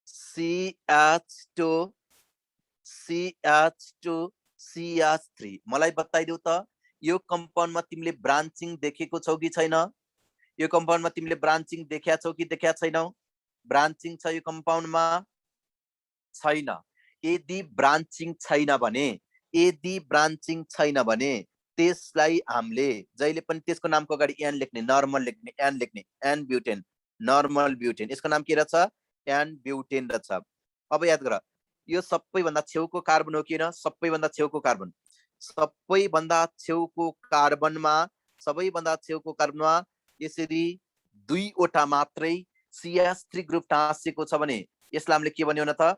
Speaker 1: CH2 CH2 CH3 मलाई बताइदेऊ त यो कम्पाउन्डमा तिमीले ब्रान्चिङ देखेको छौ कि छैन। यो कम्पाउन्डमा तिमीले ब्रान्चिङ देखेका छौ कि देखेका छैनौ। ब्रान्चिङ छ यो कम्पाउन्डमा छैन। यदि ब्रान्चिङ छैन भने, यदि ब्रान्चिङ छैन भने त्यसलाई हामीले जहिले पनि त्यसको नामको अगाडि एन लेख्ने, नर्मल लेख्ने, एन लेख्ने, एन ब्युटेन, नर्मल ब्युटेन। यसको नाम के रहेछ एन ब्युटेन रहेछ। अब याद गर यो सबैभन्दा छेउको कार्बन हो कि न, सबैभन्दा छेउको कार्बन। सबैभन्दा छेउको कार्बनमा, सबैभन्दा छेउको कार्बनमा यसरी दुईवटा मात्रै CH3 ग्रुप टाँसेको छ भने यसलाई हामीले के भन्यो भने त,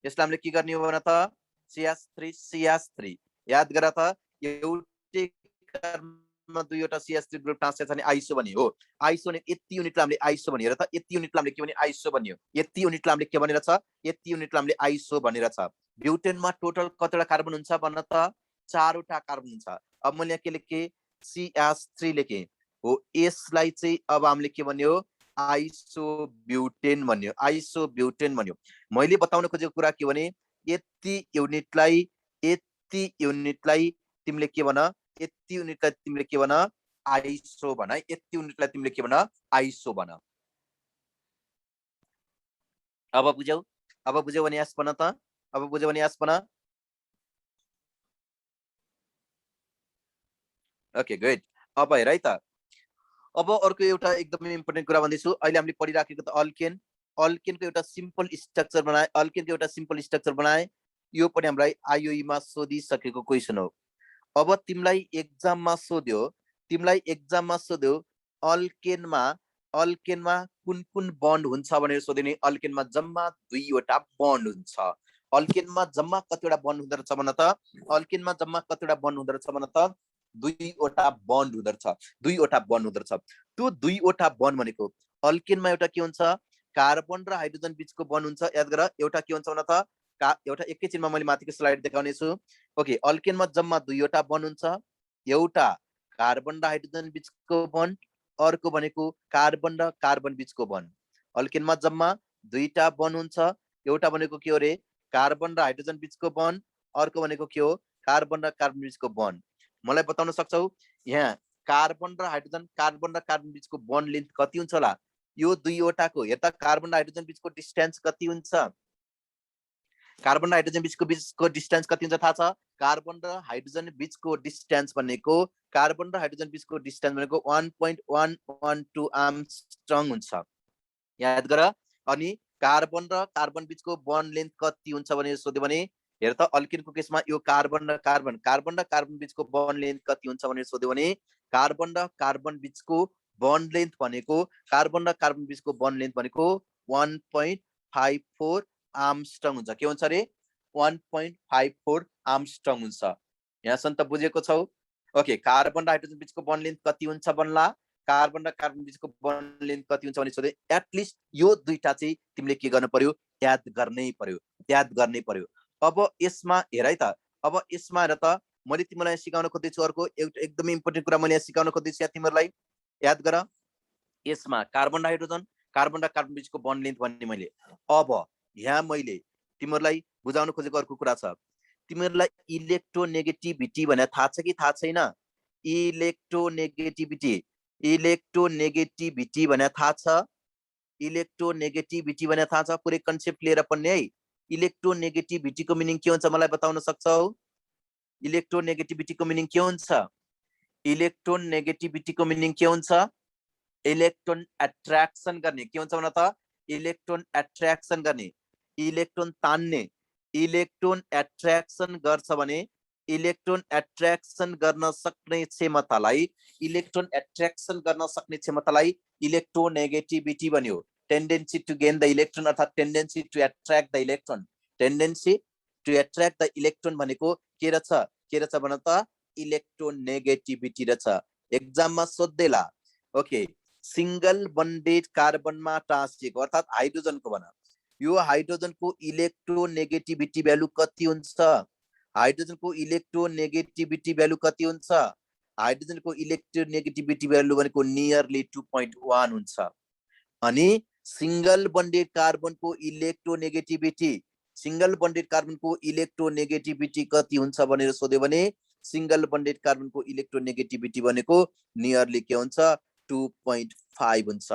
Speaker 1: यसलाई हामीले के गर्ने हो भने त CH3 CH3 याद गर त। एउटै कार्बनमा दुईवटा CH3 ग्रुप टाँसेको छ भने आइसो भन्यो हो। आइसो भने यति युनिटलाई हामीले आइसो भनेर त, यति युनिटलाई हामीले के भने आइसो भन्यो। यति युनिटलाई हामीले के भनेर छ, यति युनिटलाई हामीले आइसो भनेर छ। ब्युटेनमा टोटल कतिवटा कार्बन हुन्छ भन्न त 4वटा कार्बन हुन्छ। अब मैले यहाँ के लेखेँ CH3 लेखेँ हो। यसलाई चाहिँ अब हामीले के भन्यो आइसोब्युटेन भन्यो, आइसोब्युटेन भन्यो। मैले बताउन खोजेको कुरा के भने यति युनिटलाई तिमीले के भन, यति युनिटलाई तिमीले के भन आइसो भन है। यति युनिटलाई तिमीले के भन आइसो भन। अब बुझ्यौ, अब बुझ्यौ भने यस भन त, अब बुझ्यौ भने यस भन। Okay good. अब हेर है त, अब अर्को एउटा एकदमै इम्पोर्टेन्ट कुरा भन्दैछु। अहिले हामीले पढिराखेको त अल्केन, अल्केनको एउटा सिम्पल स्ट्रक्चर बनाए, अल्केनको एउटा सिम्पल स्ट्रक्चर बनाए। यो पनि हामीलाई आइओईमा सोधिसकेको क्वेसन हो। अब तिमीलाई एक्जाममा सोध्यो, तिमीलाई एक्जाममा सोध्यो अल्केनमा, अल्केनमा कुन कुन बन्ड हुन्छ भनेर सोध्यो भने अल्केनमा जम्मा 2वटा बन्ड हुन्छ। अल्केनमा जम्मा कतिवटा बन्ड हुँदो रहेछ भन त। अल्केनमा जम्मा कतिवटा बन्ड हुँदो रहेछ भन त। 2वटा बन्ड हुँदो रहेछ, 2वटा बन्ड हुँदो रहेछ। त्यो 2वटा बन्ड भनेको अल्केनमा एउटा के हुन्छ कार्बन र हाइड्रोजन बीचको बन्ड हुन्छ। याद गर एउटा के हुन्छ भन त, एउटा एकैछिनमा मैले माथिको स्लाइड देखाउने छु। ओके अल्केनमा जम्मा 2वटा बन्ड हुन्छ। एउटा कार्बन र हाइड्रोजन बीचको बन्ड, अर्को भनेको कार्बन र कार्बन बीचको बन्ड। अल्केनमा जम्मा 2टा बन्ड हुन्छ। एउटा भनेको के हो रे कार्बन र हाइड्रोजन बीचको बन्ड, अर्को भनेको के हो कार्बन र कार्बन बीचको बन्ड। मलाई बताउन सक्छौ यहाँ कार्बन र कार्बन बीचको बन्ड लेन्थ कति हुन्छ होला। यो 2वटाको हेर्दा कार्बन र हाइड्रोजन बीचको डिस्टेन्स कति हुन्छ। कार्बन र हाइड्रोजन बीचको डिस्टेन्स कति हुन्छ थाहा छ। कार्बन र हाइड्रोजन बीचको डिस्टेन्स भनेको, कार्बन र हाइड्रोजन बीचको डिस्टेन्स भनेको 1.112 आर्मस्ट्रङ हुन्छ। याद गर। अनि कार्बन र कार्बन बीचको बन्ड लेन्थ कति हुन्छ भनेर सोध्यो भने हेर त अल्किनको केसमा यो कार्बन र कार्बन बीचको बन्ड लेन्थ कति हुन्छ भनेर सोध्यो भने कार्बन र कार्बन बीचको बन्ड लेन्थ भनेको कार्बन र कार्बन बीचको बन्ड लेन्थ भनेको 1.54 आर्मस्ट्रङ हुन्छ। के हुन्छ रे 1.54 आर्मस्ट्रङ हुन्छ। यहाँसम्म त बुझेको छौ? ओके, कार्बन र हाइड्रोजन बीचको बन्ड लेन्थ कति हुन्छ भन्ला, कार्बन र कार्बन बीचको बन्ड लेन्थ कति हुन्छ भने सोधे एटलिस्ट यो दुईटा चाहिँ तिमीले के गर्नु पर्यो, याद गर्नै पर्यो। अब यसमा हेर है त, अब यसमा हेर त मैले तिमीलाई सिकाउन खोज्दैछु अर्को एउटा एकदमै इम्पोर्टेन्ट कुरा मैले सिकाउन खोज्दैछु यहाँ तिमीहरूलाई याद गर। यसमा कार्बन र कार्बन बीचको बन्ड लेन्थ भन्ने मैले अब यहाँ मैले तिमीहरूलाई बुझाउन खोजेको अर्को कुरा छ। तिमीहरूलाई इलेक्ट्रोनेगेटिभिटी भनेर थाहा छ कि थाहा छैन? इलेक्ट्रोनेगेटिभिटी भनेर थाहा छ? इलेक्ट्रोनेगेटिभिटी भनेर थाहा छ? पुरै कन्सेप्ट लिएर पढ्ने है। इलेक्ट्रोनेगेटिभिटीको मिनिङ के हुन्छ मलाई बताउन सक्छौ? इलेक्ट्रोनेगेटिभिटीको मिनिङ के हुन्छ? इलेक्ट्रोनेगेटिभिटीको मिनिङ के हुन्छ? इलेक्ट्रोन एट्र्याक्सन गर्ने। के हुन्छ भन त? इलेक्ट्रोन एट्र्याक्सन गर्ने, इलेक्ट्रोन तान्ने। इलेक्ट्रोन एट्र्याक्सन गर्छ भने इलेक्ट्रोन एट्र्याक्सन गर्न सक्ने क्षमतालाई इलेक्ट्रोनेगेटिभिटी भन्यो। Tendency to gain the electron अर्थात tendency to attract the electron. Tendency to attract the electron भनेको के रहेछ भन त? इलेक्ट्रोनेगेटिभिटी रहेछ। एक्जाममा सोध्दैला। ओके, सिंगल बन्डेड कार्बनमा टाँसिएको अर्थात हाइड्रोजनको भन, यो हाइड्रोजनको इलेक्ट्रोनेगेटिभिटी भ्यालु कति हुन्छ? हाइड्रोजनको इलेक्ट्रोनेगेटिभिटी भ्यालु कति हुन्छ? हाइड्रोजनको इलेक्ट्रोनेगेटिभिटी भ्यालु भनेको नियरली 2.1 हुन्छ। अनि सिंगल बन्डेड कार्बनको इलेक्ट्रोनेगेटिभिटी कति हुन्छ भनेर सोध्यो भने सिंगल बन्डेड कार्बनको इलेक्ट्रोनेगेटिभिटी भनेको नियरली के हुन्छ? 2.5 हुन्छ।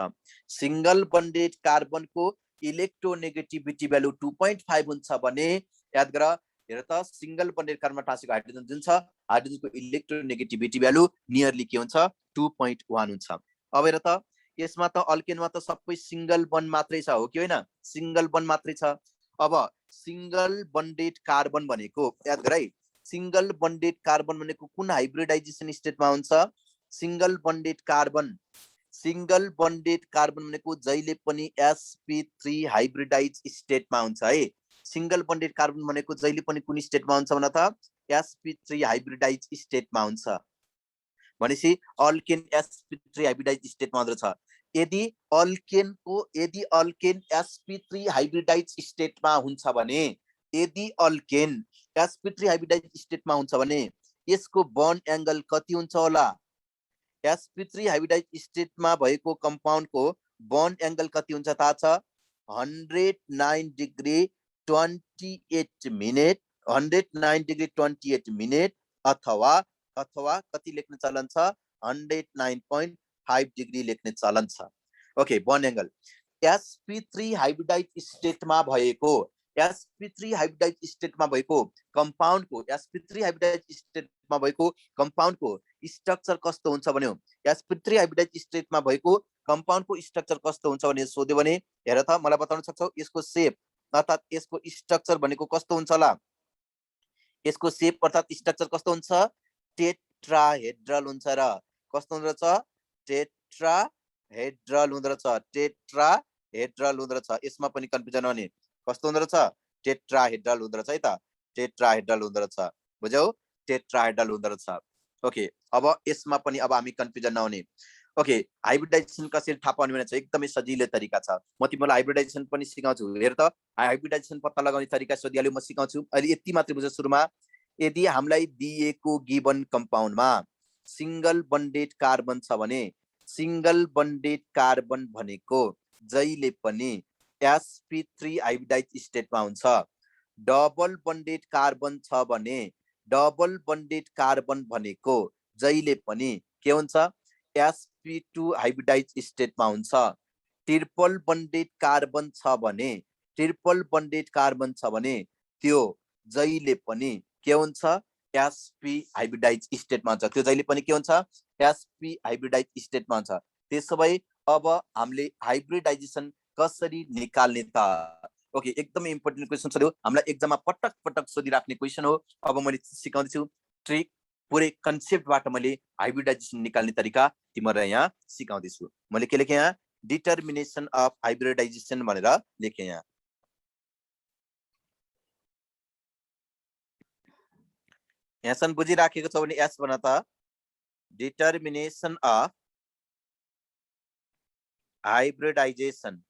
Speaker 1: सिंगल बन्डेड कार्बनको इलेक्ट्रोनेगेटिभिटी भ्यालु 2.5 हुन्छ भने याद गर, हेर त सिंगल बन्डेड कार्बनमा टाँसेको हाइड्रोजन जुन छ, हाइड्रोजनको इलेक्ट्रोनेगेटिभिटी भ्यालु नियरली के हुन्छ? 2.1 हुन्छ। अब हेर त यसमा त अल्केनमा त सबै सिंगल बन्ड मात्रै छ, हो कि होइन? सिंगल बन्ड मात्रै छ। अब सिंगल बन्डेड कार्बन भनेको याद गर है, सिंगल बन्डेड कार्बन भनेको कुन हाइब्रिडाइजेसन स्टेटमा हुन्छ? सिंगल बन्डेड कार्बन भनेको जहिले पनि sp3 हाइब्रिडाइज स्टेटमा हुन्छ है। सिंगल बन्डेड कार्बन भनेको जहिले पनि कुन स्टेटमा हुन्छ भन त? sp3 हाइब्रिडाइज स्टेटमा हुन्छ। भनेपछि अल्केन sp3 हाइब्रिडाइज स्टेटमा हुँदछ। यदि अल्केन sp3 हाइब्रिडाइज स्टेटमा हुन्छ भने, यदि अल्केन sp3 हाइब्रिडाइज स्टेटमा हुन्छ भने यसको बन्ड एंगल कति हुन्छ होला? sp3 हाइब्रिडाइज स्टेटमा भएको कम्पाउन्डको बन्ड एंगल कति हुन्छ थाहा छ? 109 डिग्री 28 मिनेट, 109 डिग्री 28 मिनेट अथवा कति लेख्ने चलन छ? 109.5 डिग्री लेख्ने चलन छ। Okay, bond angle sp3 hybridise स्टेटमा भएको कम्पाउन्डको sp3 हाइब्रिडाइज स्टेटमा भएको कम्पाउन्डको स्ट्रक्चर कस्तो हुन्छ भन्यो? sp3 हाइब्रिडाइज स्टेटमा भएको कम्पाउन्डको स्ट्रक्चर कस्तो हुन्छ भने सोध्यो भने हेर त मलाई बताउन सक्छौ? यसको शेप अर्थात यसको स्ट्रक्चर भनेको कस्तो हुन्छ होला? यसको शेप अर्थात स्ट्रक्चर कस्तो हुन्छ? टेट्राहेड्रल हुन्छ र कस्तो हुँदो रहेछ? टेट्राहेड्रल हुँदो रहेछ। यसमा पनि कन्फ्युजन हुने। कस्तो हुँदो रहेछ? टेट्राहेड्रल हुँदो रहेछ है त, टेट्राहेड्रल हुँदो रहेछ। बुझ्यौ? टेट्राहेड्रल हुँदो रहेछ। ओके, अब यसमा पनि अब हामी कन्फ्युजन नहुने। ओके, हाइब्रिडाइजेसन कसरी थाहा पाउने भने चाहिँ एकदमै सजिलो तरिका छ। म तिमीलाई हाइब्रिडाइजेसन पनि सिकाउँछु। हेर त हाइब्रिडाइजेसन पत्ता लगाउने तरिका सोधिहाल्यो, म सिकाउँछु। अहिले यति मात्रै बुझ सुरुमा। यदि हामीलाई दिएको गिवन कम्पाउन्डमा सिंगल बन्डेड कार्बन छ भने सिंगल बन्डेड कार्बन भनेको जहिले पनि sp3 हाइब्रिडाइज स्टेटमा हुन्छ। डबल बन्डेड कार्बन छ भने डबल बन्डेड कार्बन भनेको जहिले पनि के हुन्छ? sp2 हाइब्रिडाइज स्टेटमा हुन्छ। ट्रिपल बन्डेड कार्बन छ भने त्यो जहिले पनि के हुन्छ? sp हाइब्रिडाइज स्टेटमा हुन्छ। त्यो जहिले पनि के हुन्छ? sp हाइब्रिडाइज स्टेटमा हुन्छ। त्यसो भए अब हामीले हाइब्रिडाइजेसन कसरी निकाल्ने त? ओके, एकदमै इम्पोर्टेन्ट क्वेसन छ। हामीलाई एक्जाममा पटक पटक सोधिराख्ने क्वेसन हो। अब मैले सिकाउँदैछु ट्रिक, पुरै कन्सेप्टबाट मैले हाइब्रिडाइजेसन निकाल्ने तरिका तिमीहरूलाई यहाँ सिकाउँदैछु। मैले के लेखेँ यहाँ? डिटर्मिनेसन अफ हाइब्रिडाइजेसन भनेर लेखेँ यहाँ। यहाँसम्म बुझिराखेको छ भने एस भन त। Determination of hybridisation.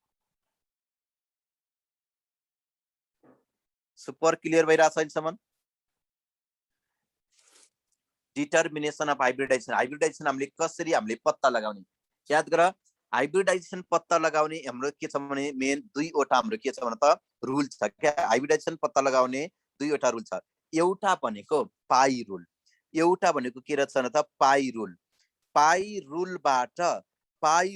Speaker 1: Super clear भइरहेछ अहिलेसम्म? Determination of hybridisation. हाइब्रिडाइजेसन हामीले पत्ता लगाउने? याद गर, हाइब्रिडाइजेसन पत्ता लगाउने हाम्रो के छ भने मेन दुईवटा हाम्रो के छ भने त रुल छ क्या। हाइब्रिडाइजेसन पत्ता लगाउने दुईवटा रुल छ। एउटा भनेको पाई रुल, एउटा भनेको के रहेछ भने त पाई रुल। पाई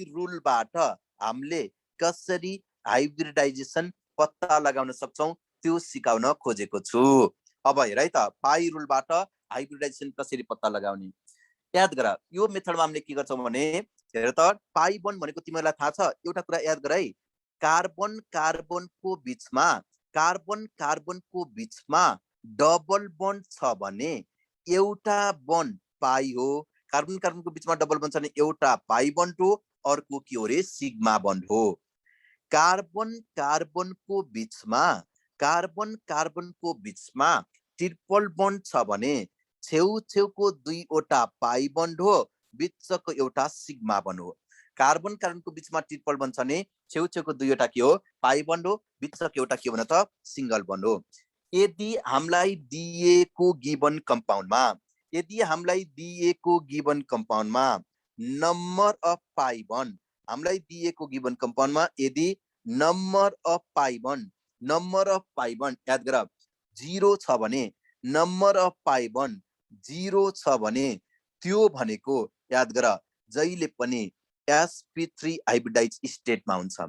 Speaker 1: रुलबाट हामीले कसरी हाइब्रिडाइजेसन पत्ता लगाउन सक्छौं त्यो सिकाउन खोजेको छु। अब हेर है त, पाई रुलबाट हाइब्रिडाइजेसन कसरी पत्ता लगाउने? याद गर, यो मेथडमा हामीले के गर्छौं भने हेर त, पाई बन्ड भनेको तिमीहरूलाई थाहा छ। एउटा कुरा याद गर है, कार्बन कार्बनको बिचमा डबल बन्ड छ भने एउटा बन्ड पाई हो। कार्बन कार्बनको बिचमा डबल बन्ड छ भने एउटा पाई बन्ड हो, अर्को के हो रे? सिग्मा बन्ड हो। कार्बन कार्बनको बिचमा ट्रिपल बन्ड छ भने छेउछेउको दुईवटा पाई बन्ड हो, बिचको एउटा सिग्मा बन्ड हो। कार्बन कार्बनको बिचमा ट्रिपल बन्ड छ भने छेउछेउको दुईवटा के हो? पाई बन्ड हो, बिचको एउटा के हो भने त सिंगल बन्ड हो। यदि हामीलाई दिएको गिवन कम्पाउन्डमा नम्बर अफ पाई बन्ड, हामीलाई दिएको गिवन कम्पाउन्डमा यदि नम्बर अफ पाई बन्ड याद गर 0 छ भने, नम्बर अफ पाई बन्ड 0 छ भने त्यो भनेको याद गर जहिले पनि sp3 हाइब्रिडाइज स्टेटमा हुन्छ।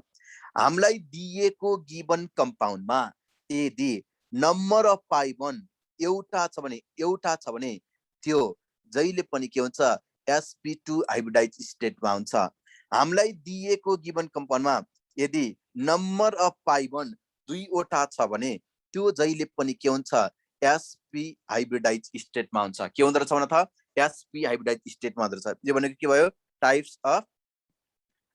Speaker 1: हामीलाई दिएको गिवन कम्पाउन्डमा यदि नम्बर अफ पाई बन्ड एउटा छ भने त्यो जहिले पनि के हुन्छ? sp2 हाइब्रिडाइज स्टेटमा हुन्छ। हामीलाई दिएको गिवन कम्पाउन्डमा यदि नम्बर अफ पाई बन्ड दुईवटा छ भने त्यो जहिले पनि के हुन्छ? sp हाइब्रिडाइज स्टेटमा हुन्छ। के हुँदो रहेछ भने त sp हाइब्रिडाइज स्टेटमा हुँदो रहेछ। यो भनेको के भयो? Types of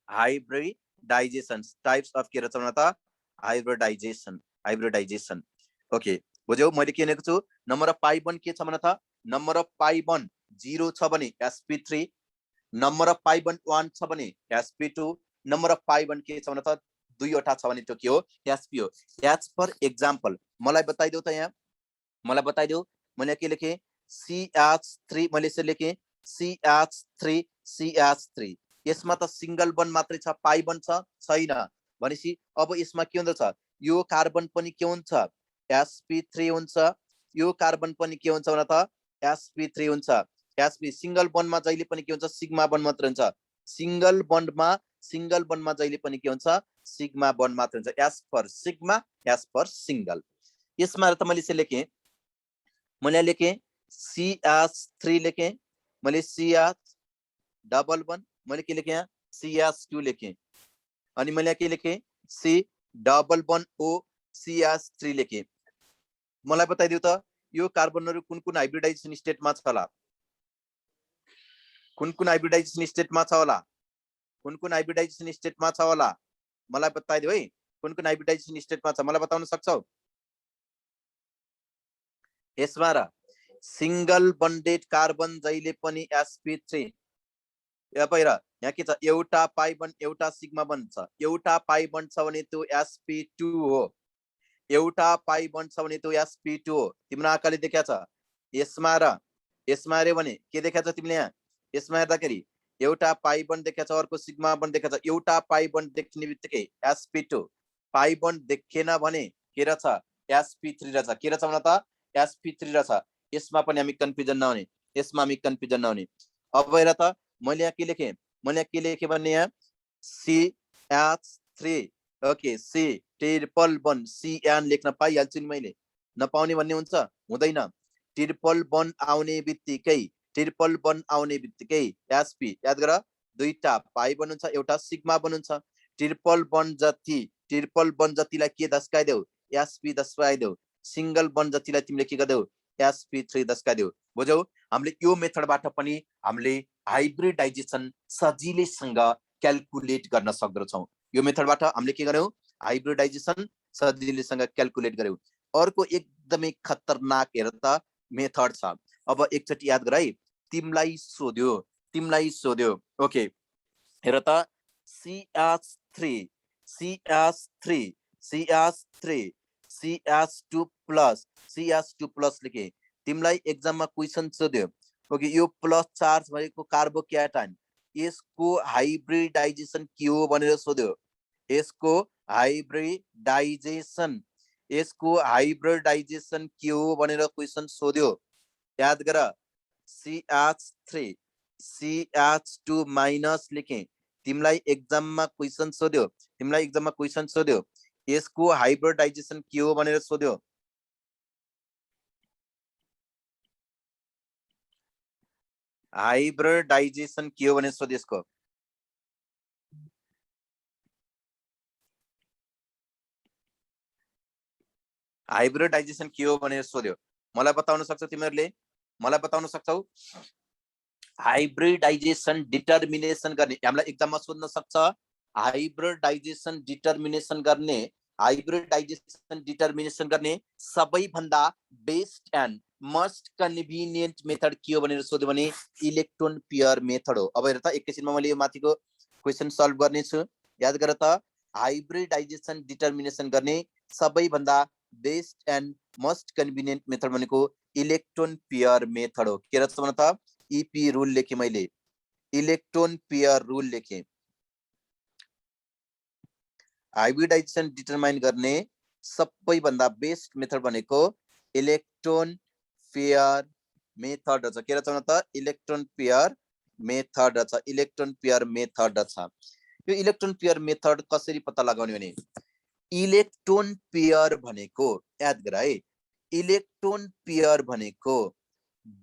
Speaker 1: hybridisation. Types of के रहेछ भने त हाइब्रिडाइजेसन। ओके, बुझ्यौ मैले के भनेको छु? नम्बर अफ पाई बन्ड के छ भने त नम्बर अफ पाई बन्ड 0 छ भने sp3, number of pi bond 1 छ भने sp2, number of pi bond के छ भने त दुईवटा छ भने त्यो के हो? sp हो। एज पर एग्जाम्पल मलाई बताइदेऊ त यहाँ, मलाई बताइदेऊ। मैले के लेखेँ? CH3, मैले यसरी लेखेँ CH3। यसमा त सिंगल बन्ड मात्रै छ, पाई बन्ड छैन भनेपछि अब यसमा के हुन्छ? यो कार्बन पनि के हुन्छ? sp3 हुन्छ। यो कार्बन पनि के हुन्छ भने त sp3 हुन्छ। sp सिंगल बन्डमा जहिले पनि के हुन्छ? सिग्मा बन्ड मात्र हुन्छ। सिंगल बन्डमा जहिले पनि के हुन्छ? सिग्मा बन्ड मात्र हुन्छ। S for sigma, S for single. यसमा त मैले यसरी लेखेँ, मैले लेखेँ CH3 लेखेँ, मैले CH डबल बन्ड, मैले के लेखेँ यहाँ? CH2 लेखेँ, अनि मैले के लेखेँ? C double bond O CH3 लेखेँ। मलाई बताइदिऊ त यो कार्बनहरु कुन कुन हाइब्रिडाइजेसन स्टेटमा छ होला? कुन कुन हाइब्रिडाइजेसन स्टेटमा छ होला? कुन कुन हाइब्रिडाइजेसन स्टेटमा छ होला? मलाई बताइदेऊ है, कुन कुन हाइब्रिडाइजेसन स्टेटमा छ? मलाई बताउन सक्छौ? यसमा र सिंगल बन्डेड कार्बन जहिले पनि sp3। यहाँ के छ? एउटा पाई बन्ड एउटा सिग्मा बन्ड छ। एउटा पाई बन्ड छ भने त्यो sp2 हो। एउटा पाई बन्ड छ भने त्यो sp2 हो। तिम्रो आँखाले देख्या छ। यसमा रे भने के देख्या छ तिमीले यहाँ? यसमा हेर्दाखेरि एउटा पाई बन्ड देख्या छ, अर्को सिग्मा बन्ड देख्या छ। एउटा पाई बन्ड देख्ने बित्तिकै sp2, पाई बन्ड देखेन भने के रहेछ? sp3 रहेछ। के रहेछ भने त sp3 रहेछ। यसमा पनि हामी कन्फ्युजन नहुने, यसमा हामी कन्फ्युजन नहुने। अब हेर त मैले यहाँ के लेखेँ? मैले यहाँ के लेखेँ भने यहाँ CH3, okay, C triple bond CN लेख्न पाइहाल्छु नि मैले, नपाउने भन्ने हुन्छ? हुँदैन। ट्रिपल बन्ड आउने बित्तिकै sp याद गर दुईटा पाई बन्ड हुन्छ, एउटा सिग्मा बन्ड हुन्छ। ट्रिपल बन्ड जतिलाई के दस्काइदेऊ sp दस्काइदेऊ सिंगल बन्ड जतिलाई तिमीले के गर्देऊ sp3 दस्काइदेऊ बुझ्यौ हामीले यो मेथडबाट पनि हामीले हाइब्रिडाइजेसन सजिलैसँग क्याल्कुलेट गर्न सक्दछौं यो मेथडबाट हामीले के गर्यौं हाइब्रिडाइजेसन सजिलैसँग क्याल्कुलेट गर्यौं अर्को एकदमै खतरनाक हेर त मेथड छ अब एकचोटी याद गर है तिमीलाई सोध्यो ओके हेर त CH2 प्लस लेखे तिमीलाई एक्जाममा क्वेशन सोध्यो ओके यो प्लस चार्ज भएको कार्बोक्याटाइन यसको हाइब्रिडाइजेसन के हो भनेर सोध्यो यसको हाइब्रिडाइजेसन के हो भनेर क्वेशन सोध्यो याद गर CH2 माइनस लेखे तिमीलाई एक्जाममा क्वेशन सोध्यो यसको हाइब्रिडाइजेसन के हो भनेर सोध्यो हाइब्रिडाइजेसन के हो भनेर सोध्यो यसको हाइब्रिडाइजेसन के हो भनेर सोध्यो मलाई बताउन सक्छौ तिमीहरुले मलाई बताउन सक्छौ हाइब्रिडाइजेसन डिटर्मिनेसन गर्ने हामीलाई एक्जाममा सोध्न सक्छ हाइब्रिडाइजेसन डिटर्मिनेसन गर्ने सबैभन्दा best and must convenient method के हो भनेर सोध्यो भने इलेक्ट्रोन पेयर मेथड हो अब हेर त एकैछिनमा मैले यो माथिको क्वेशन सल्भ गर्ने छु याद गर त हाइब्रिडाइजेसन डिटर्मिनेसन गर्ने सबैभन्दा best and must convenient method भनेको इलेक्ट्रोन पेयर मेथड हो के रहेछ भन त ईपी रुल लेखे मैले इलेक्ट्रोन पेयर रुल लेखे हाइब्रिडाइजेसन डिटरमाइन गर्ने सबैभन्दा बेस्ट मेथड भनेको इलेक्ट्रोन पेयर मेथड छ के रहेछ भन त इलेक्ट्रोन पेयर मेथड छ यो इलेक्ट्रोन पेयर मेथड कसरी पत्ता लगाउने भने इलेक्ट्रोन पेयर भनेको याद गर है इलेक्ट्रोन पेयर भनेको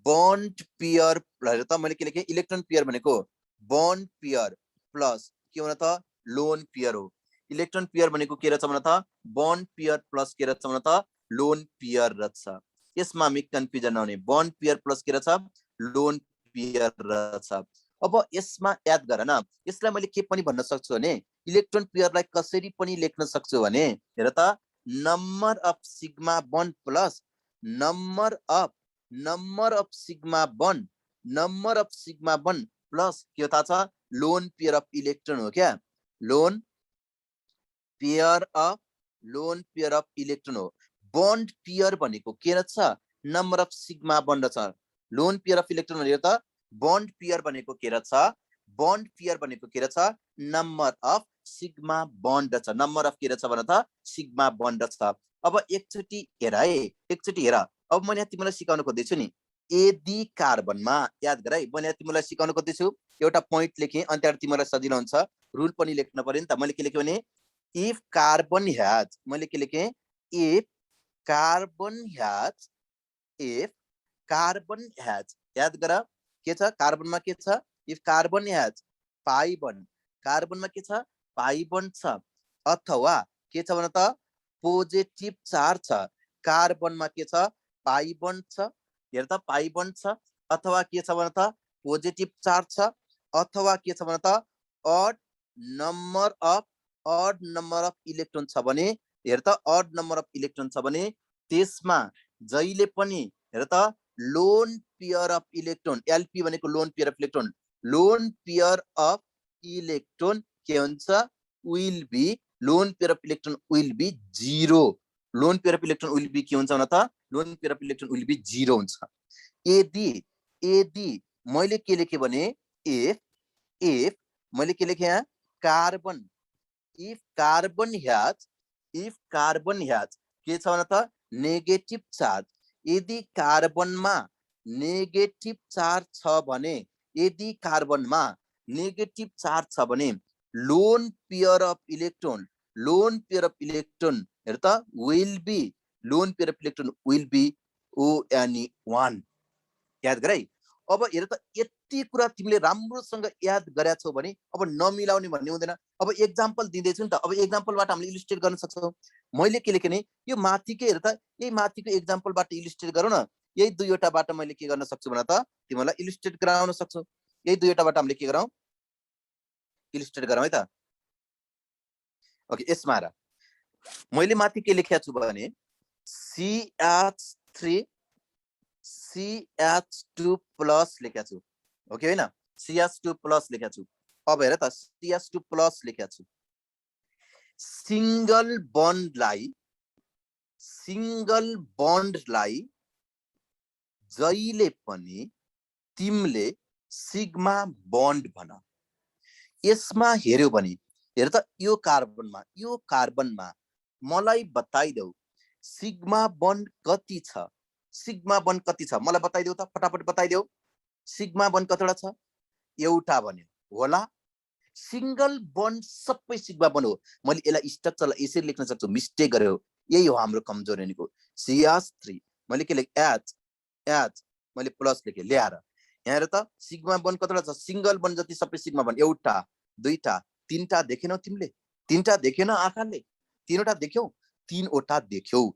Speaker 1: बन्ड पेयर हेर त मैले के लेखे इलेक्ट्रोन पेयर भनेको बन्ड पेयर प्लस के भन त लोन पेयर हो इलेक्ट्रोन पेयर भनेको के रहेछ भन त बन्ड पेयर प्लस के रहेछ भन त लोन पेयर रहेछ यसमा हामी कन्फ्युजन नहुने बन्ड पेयर प्लस के रहेछ लोन पेयर रहेछ अब यसमा याद गर न यसलाई मैले के पनि भन्न सक्छु भने इलेक्ट्रोन पेयरलाई कसरी पनि लेख्न सक्छु भने हेर त number of sigma bond plus number of sigma bond plus के थाहा छ लोन पेयर अफ इलेक्ट्रोन हो क्या लोन पेयर अफ इलेक्ट्रोन हो बन्ड पेयर भनेको के रहेछ नम्बर अफ सिग्मा बन्ड छ लोन पेयर अफ इलेक्ट्रोन भनेको त बन्ड पेयर भनेको के रहेछ नम्बर अफ सिग्मा बन्ड छ नम्बर अफ के रहेछ भन त सिग्मा बन्ड छ अब एकचोटी हेर अब मैले तिमीलाई सिकाउन खोज्दैछु नि यदि कार्बनमा याद गर है मैले तिमीलाई सिकाउन खोज्दैछु एउटा पोइन्ट लेखे अनि त्यहाँबाट तिमीलाई सजिलो हुन्छ रुल पनि लेख्न पर्यो नि त मैले के लेखे भने इफ कार्बन ह्याज मैले के लेखे इफ कार्बन ह्याज याद गर के छ कार्बनमा के छ इफ कार्बन ह्याज पाई बन्ड कार्बनमा के छ पाई बन्ड छ अथवा के छ भन त पोजिटिभ चार्ज छ कार्बनमा के छ पाई बन्ड छ हेर त पाई बन्ड छ अथवा के छ भन त पोजिटिभ चार्ज छ अथवा के छ भन त अड नम्बर अफ इलेक्ट्रोन छ भने हेर त अड नम्बर अफ इलेक्ट्रोन छ भने त्यसमा जहिले पनि हेर त lone pair of electron LP भनेको लोन पेयर अफ इलेक्ट्रोन के हुन्छ will be lone pair of electron will be zero lone pair of electron will be के हुन्छ भन त lone pair of electron will be zero हुन्छ यदि मैले के लेखे भने इफ मैले के लेखे यहाँ कार्बन इफ कार्बन ह्याज के छ भन त नेगेटिभ चार्ज यदि कार्बनमा नेगेटिभ चार्ज छ भने लोन पेयर अफ इलेक्ट्रोन हेर त will be lone pair of electron will be ONE याद गर है अब हेर त यति कुरा तिमीले राम्रोसँग याद गरेका छौ भने अब नमिलाउने भन्ने हुँदैन। अब एक्जाम्पल दिँदैछु नि त, अब एक्जाम्पलबाट हामीले इलिस्ट्रेट गर्न सक्छौँ। मैले के लेखेँ नि, यो माथिकै हेर त, यही माथिको एक्जाम्पलबाट इलिस्ट्रेट गरौँ न। यही दुईवटाबाट मैले के गर्न सक्छु भने त तिमीलाई इलिस्ट्रेट गराउन सक्छु। यही दुईवटाबाट हामीले के गरौँ, इलिस्ट्रेट गरौँ है त। ओके, यसमा हेर मैले माथि के लेखेको छु भने CH3 CH2 प्लस लेखेको छु। ओके होइन, CH2 प्लस लेखेको छु। अब हेर त CH2 प्लस लेखेको छु। सिंगल बन्डलाई जहिले पनि तिमीले सिग्मा बन्ड भन। यसमा हेर्यो भने हेर त, यो कार्बनमा मलाई बताइदेऊ सिग्मा बन्ड कति छ। सिग्मा बन्ड कति छ मलाई बताइदेऊ त, फटाफट बताइदेऊ। सिग्मा बन्ड कतिवटा छ? एउटा भन्यो होला। सिंगल बन्ड सबै सिग्मा बन्ड हो। मैले यसलाई स्ट्रक्चरलाई यसरी लेख्न सक्छु, मिस्टेक गर्यो। यही हो हाम्रो कमजोरी भनेको। CH3 मैले के लेखेँ, एच मैले प्लस लेखेँ ल्याएर। यहाँ हेर त सिग्मा बन्ड कतिवटा छ? सिंगल बन्ड जति सबै सिग्मा बन्ड एउटा, दुईटा, तीनटा देखेनौ तिमीले? तीनटा देखेन आँखाले? तीनवटा देख्यौ? तीनवटा देख्यौ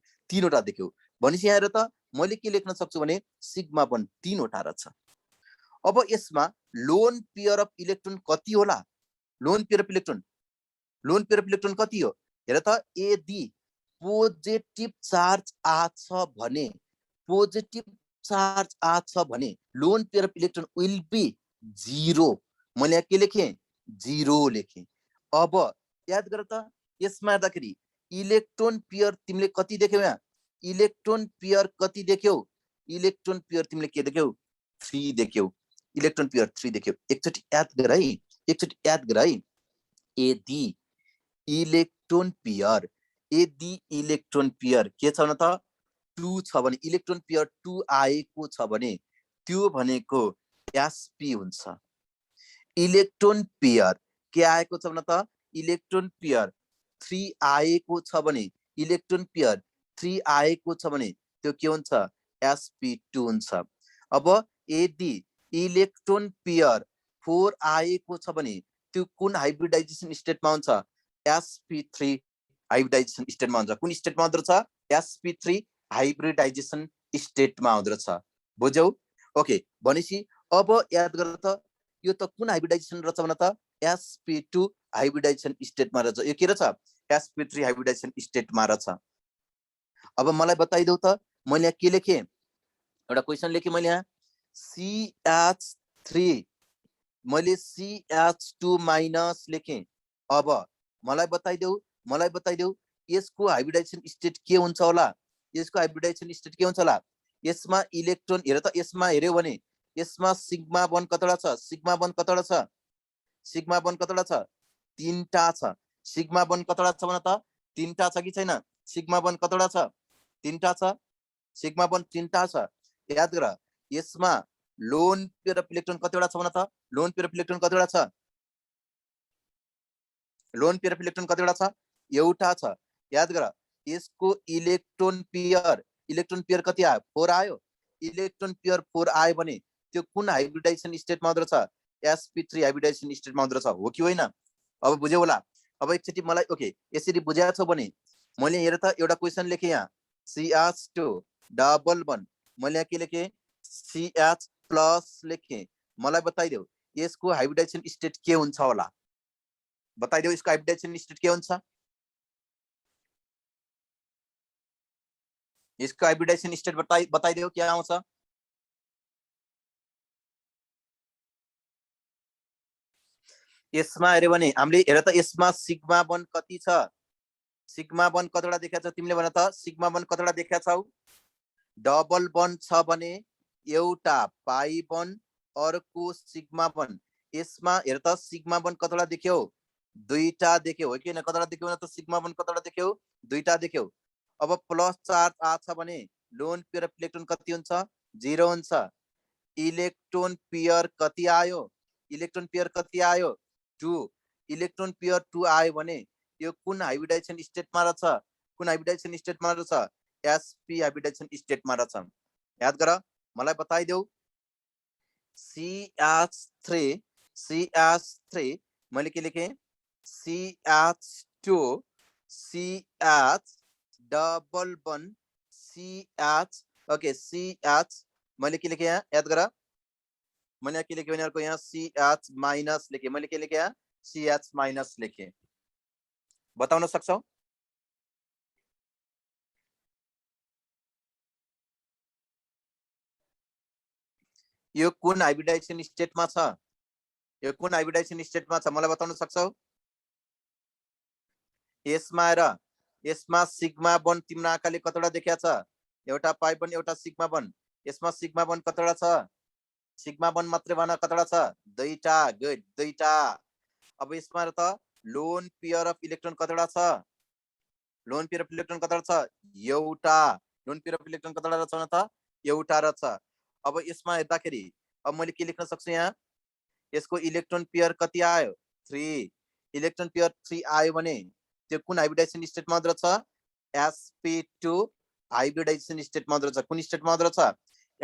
Speaker 1: भनेपछि यहाँ हेर त मैले के लेख्न सक्छु भने सिग्मा बन्ड तीनवटा रहेछ। अब यसमा लोन पेयर अफ इलेक्ट्रोन कति होला? लोन पेयर अफ इलेक्ट्रोन कति हो? हेर त, यदि पोजिटिभ चार्ज आछ भने lone pair of electron will be 0। मैले यहाँ के लेखेँ? 0 लेखेँ। अब याद गर त, यसमा हेर्दाखेरि इलेक्ट्रोन पेयर तिमीले कति देख्यौ? यहाँ इलेक्ट्रोन पेयर कति देख्यौ? इलेक्ट्रोन पेयर तिमीले के देख्यौ? 3 देख्यौ। इलेक्ट्रोन पेयर 3 देख्यौ। एकचोटि याद गर है। यदि इलेक्ट्रोन पेयर के छ न त 2 छ भने, इलेक्ट्रोन पेयर 2 आएको छ भने त्यो भनेको sp हुन्छ। इलेक्ट्रोन पेयर के आएको छ भने त इलेक्ट्रोन पेयर 3 आएको छ भने, इलेक्ट्रोन पेयर 3 आएको छ भने त्यो के हुन्छ? sp2 हुन्छ। अब यदि इलेक्ट्रोन पेयर 4 आएको छ भने त्यो कुन हाइब्रिडाइजेसन स्टेटमा हुन्छ? sp3 हाइब्रिडाइजेसन स्टेटमा हुन्छ। कुन स्टेटमा हुँदो रहेछ? sp3 हाइब्रिडाइजेसन स्टेटमा हुँदो रहेछ। बुझ्यौ? ओके, भनेपछि अब याद गर त, यो त कुन हाइब्रिडाइजेसन रहेछ भने त sp2 हाइब्रिडाइजेसन स्टेटमा रहेछ। यो के रहेछ? sp3 हाइब्रिडाइजेसन स्टेटमा रहेछ। अब मलाई बताइदेऊ त, मैले यहाँ के लेखेँ? एउटा क्वेसन लेखेँ मैले यहाँ CH3 मैले CH2 माइनस लेखेँ। अब मलाई बताइदेऊ यसको हाइब्रिडाइजेसन स्टेट के हुन्छ होला? यसको हाइब्रिडाइजेसन स्टेट के हुन्छ होला? यसमा इलेक्ट्रोन हेर त, यसमा हेर्यो भने यसमा सिग्मा बन्ड कतिवटा छ? सिग्मा बन्ड कतिवटा छ? तीनटा छ। सिग्मा बन्ड कतिवटा छ भने त? तीनटा छ कि छैन? सिग्मा बन्ड कतिवटा छ? तीनटा छ। सिग्मा बन्ड तीनटा छ। याद गर, यसमा लोन पेयर अफ इलेक्ट्रोन कतिवटा छ भने त? लोन पेयर अफ इलेक्ट्रोन कतिवटा छ? एउटा छ। याद गर, यसको इलेक्ट्रोन पेयर कति आयो? 4 आयो। इलेक्ट्रोन पेयर 4 आयो भने त्यो कुन हाइब्रिडाइजेसन स्टेटमा हुँदो रहेछ? sp3 हाइब्रिडाइजेसन स्टेटमा हुँदो रहेछ। हो कि होइन? अब बुझ्यौ होला। अब एकचोटि मलाई ओके यसरी बुझाएको छ भने मैले हेर त एउटा क्वेसन लेखेँ यहाँ CH2 डबल बन्ड, मैले यहाँ के लेखेँ? CH plus लेखेँ। मलाई बताइदेऊ यसको हाइब्रिडाइजेसन स्टेट के हुन्छ होला? बताइदेऊ यसको हाइब्रिडाइजेसन स्टेट के हुन्छ? इसको हाइब्रिडाइजेसन स्टेट बताइदेऊ क्या आउँछ? यसमा हेर्यो भने हामीले हेर त, यसमा सिग्मा बन्ड कति छ? सिग्मा बन्ड कतिवटा देखाएको छ तिमीले भन त? सिग्मा बन्ड कतिवटा देखाएको छौ? डबल बन्ड छ भने एउटा पाई बन्ड, अर्को सिग्मा बन्ड। यसमा हेर त सिग्मा बन्ड कतिवटा देख्यौ? दुईटा देख्यौ। हो कि होइन? कतिवटा देख्यौ न त? सिग्मा बन्ड कतिवटा देख्यौ? दुईटा देख्यौ। अब प्लस चार्ज आछ भने लोन पेयर अफ इलेक्ट्रोन कति हुन्छ? 0 हुन्छ। इलेक्ट्रोन पेयर कति आयो? इलेक्ट्रोन पेयर कति आयो? 2। इलेक्ट्रोन पेयर 2 आयो भने यो कुन हाइब्रिडाइजेसन स्टेटमा रहेछ? कुन हाइब्रिडाइजेसन स्टेटमा रहेछ? sp हाइब्रिडाइजेसन स्टेटमा रहेछ। याद गर, मलाई बताइदेऊ CH3 CH3 मैले के लेखेँ CH2 CH डबल बन CH ओके CH मैले के लेखेँ यहाँ याद गर मैंने के लेखे भने यहाँ CH माइनस लेखेँ मैले के लेखेँ यहाँ CH माइनस लेखेँ बताउन सक्छौ यो कुन हाइब्रिडाइजेसन स्टेटमा छ यो कुन हाइब्रिडाइजेसन स्टेटमा छ मलाई बताउन सक्छौ यसमा र यसमा सिग्मा बन तिम्रो आँखाले कतिवटा देखिया छ एउटा पाइ बन एउटा सिग्मा बन यसमा सिग्मा बन कतिवटा छ सिग्मा बन मात्रै भन कतिवटा छ दुईटा गुड दुईटा अब यसमा त लोन पेयर अफ इलेक्ट्रोन कतिवटा छ लोन पेयर अफ इलेक्ट्रोन कतिवटा छ एउटा लोन पेयर अफ इलेक्ट्रोन कतिवटा छ त एउटा र छ अब यसमा हेर्दाखेरि अब मैले के लेख्न सक्छु यहाँ यसको इलेक्ट्रोन पेयर कति आयो 3 इलेक्ट्रोन पेयर 3 आयो भने त्यो कुन हाइब्रिडाइजेसन स्टेटमा मात्र छ sp2 हाइब्रिडाइजेसन स्टेटमा मात्र छ कुन स्टेटमा मात्र छ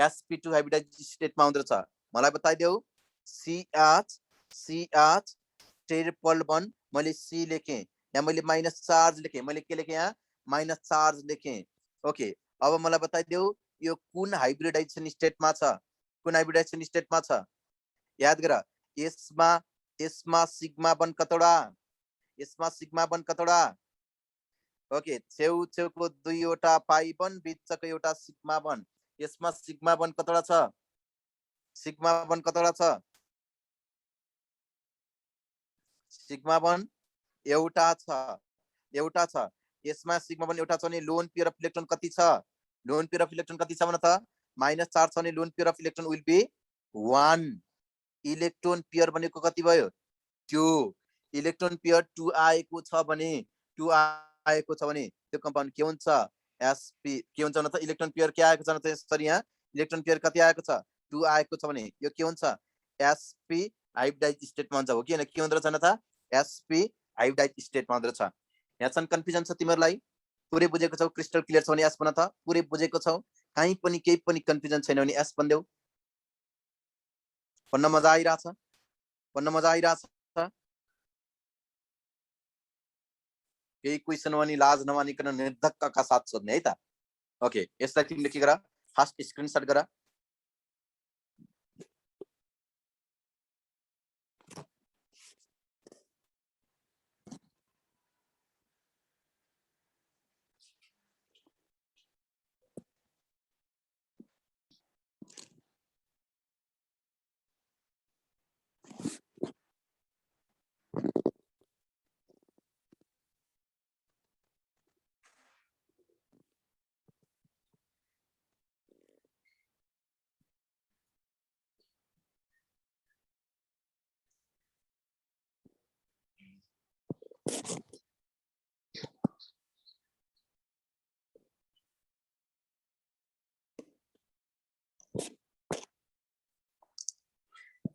Speaker 1: sp2 हाइब्रिडाइजेसन स्टेटमा मात्र छ मलाई बताइदेऊ CH ट्रिपल बन मैले C लेखेँ यहाँ मैले माइनस चार्ज लेखेँ मैले के लेखेँ यहाँ माइनस चार्ज लेखेँ ओके अब मलाई बताइदेऊ यो कुन हाइब्रिडाइजेसन स्टेटमा छ कुन हाइब्रिडाइजेसन स्टेटमा छ याद गर यसमा यसमा सिग्मा बन कतवटा यसमा सिग्मा बन कतवटा ओके छेउ छेउको दुईवटा पाइ बन बिचको एउटा सिग्मा बन यसमा सिग्मा बन कतवटा छ सिग्मा बन कतवटा छ सिग्मा बन एउटा छ यसमा सिग्मा बन एउटा छ भने लोन पेयर अफ इलेक्ट्रोन कति छ लोन पेयर अफ इलेक्ट्रोन कति छ भन त माइनस चार्ज छ भने lone pair of electron will be 1 electron pair भनेको कति भयो 2 इलेक्ट्रोन पेयर 2 आएको छ भने 2 आएको छ भने त्यो कम्पाउन्ड के हुन्छ sp के हुन्छ न त इलेक्ट्रोन पेयर के आएको छ न त यसरी यहाँ इलेक्ट्रोन पेयर कति आएको छ 2 आएको छ भने यो के हुन्छ sp हाइब्रिडाइज स्टेटमा हुन्छ हो कि हैन के हुन्छ न त sp हाइब्रिडाइज स्टेटमा हुन्छ छ यहाँ छन् कन्फ्युजन छ तिमीहरुलाई पुरै बुझेको छौ क्रिस्टल क्लियर छ भने s भन त पुरै बुझेको छौ कहीं पनि केही पनि कन्फ्युजन छैन भने s भन्देऊ पढ्न मजा आइराछ केही क्वेशन भने लाज नमानिकन निर्धक्कका साथ सोध्ने है त ओके यसलाई तिमीले के गर फास्ट स्क्रिनशट गर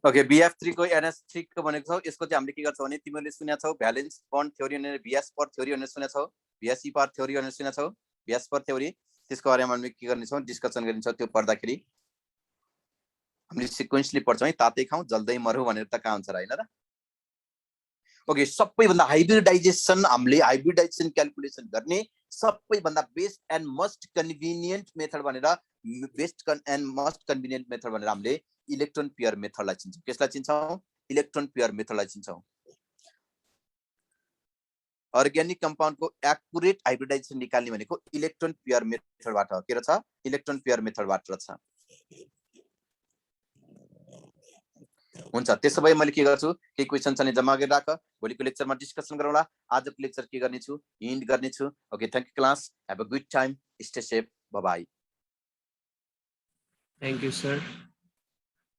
Speaker 1: ओके BF3 को NS3 को भनेको छौ यसको चाहिँ हामीले के गर्छौ भने तिमीले सुनेका छौ भ्यालेन्स बन्ड थ्योरी अनि BS पर थ्योरी भनेर सुनेका छौ BSE पर थ्योरी भनेर सुनेका छौ BS पर थ्योरी त्यसको बारेमा हामीले के गर्ने छौ डिस्कसन गर्ने छौ त्यो पढ्दाखेरि हामीले सिक्वेन्सली पढ्छौ है तातै खाऊ जल्दै मरौ भनेर त कहाँ हुन्छ र हैन र ओके सबैभन्दा हाइब्रिडाइजेसन हामीले हाइब्रिडाइजेसन क्याल्कुलेसन गर्ने सबैभन्दा best and most convenient method भनेर best and most convenient method भनेर हामीले इलेक्ट्रोन पेयर मेथडलाई चिन्छौँ कसलाई चिन्छौँ इलेक्ट्रोन पेयर मेथडलाई चिन्छौँ अर्ग्यानिक कम्पाउन्डको एक्युरेट हाइब्रिडाइजेसन निकाल्ने भनेको इलेक्ट्रोन पेयर मेथडबाट के रहेछ इलेक्ट्रोन पेयर मेथडबाट रहेछ हुन्छ त्यसो भए मैले के गर्छु केही क्वेशन छ नि जम्मा गरेर राख भोलिको लेक्चरमा डिस्कसन गरौँला आजको लेक्चर के गर्नेछु इन्ड गर्नेछु okay thank you class have a good time stay safe bye bye
Speaker 2: thank you sir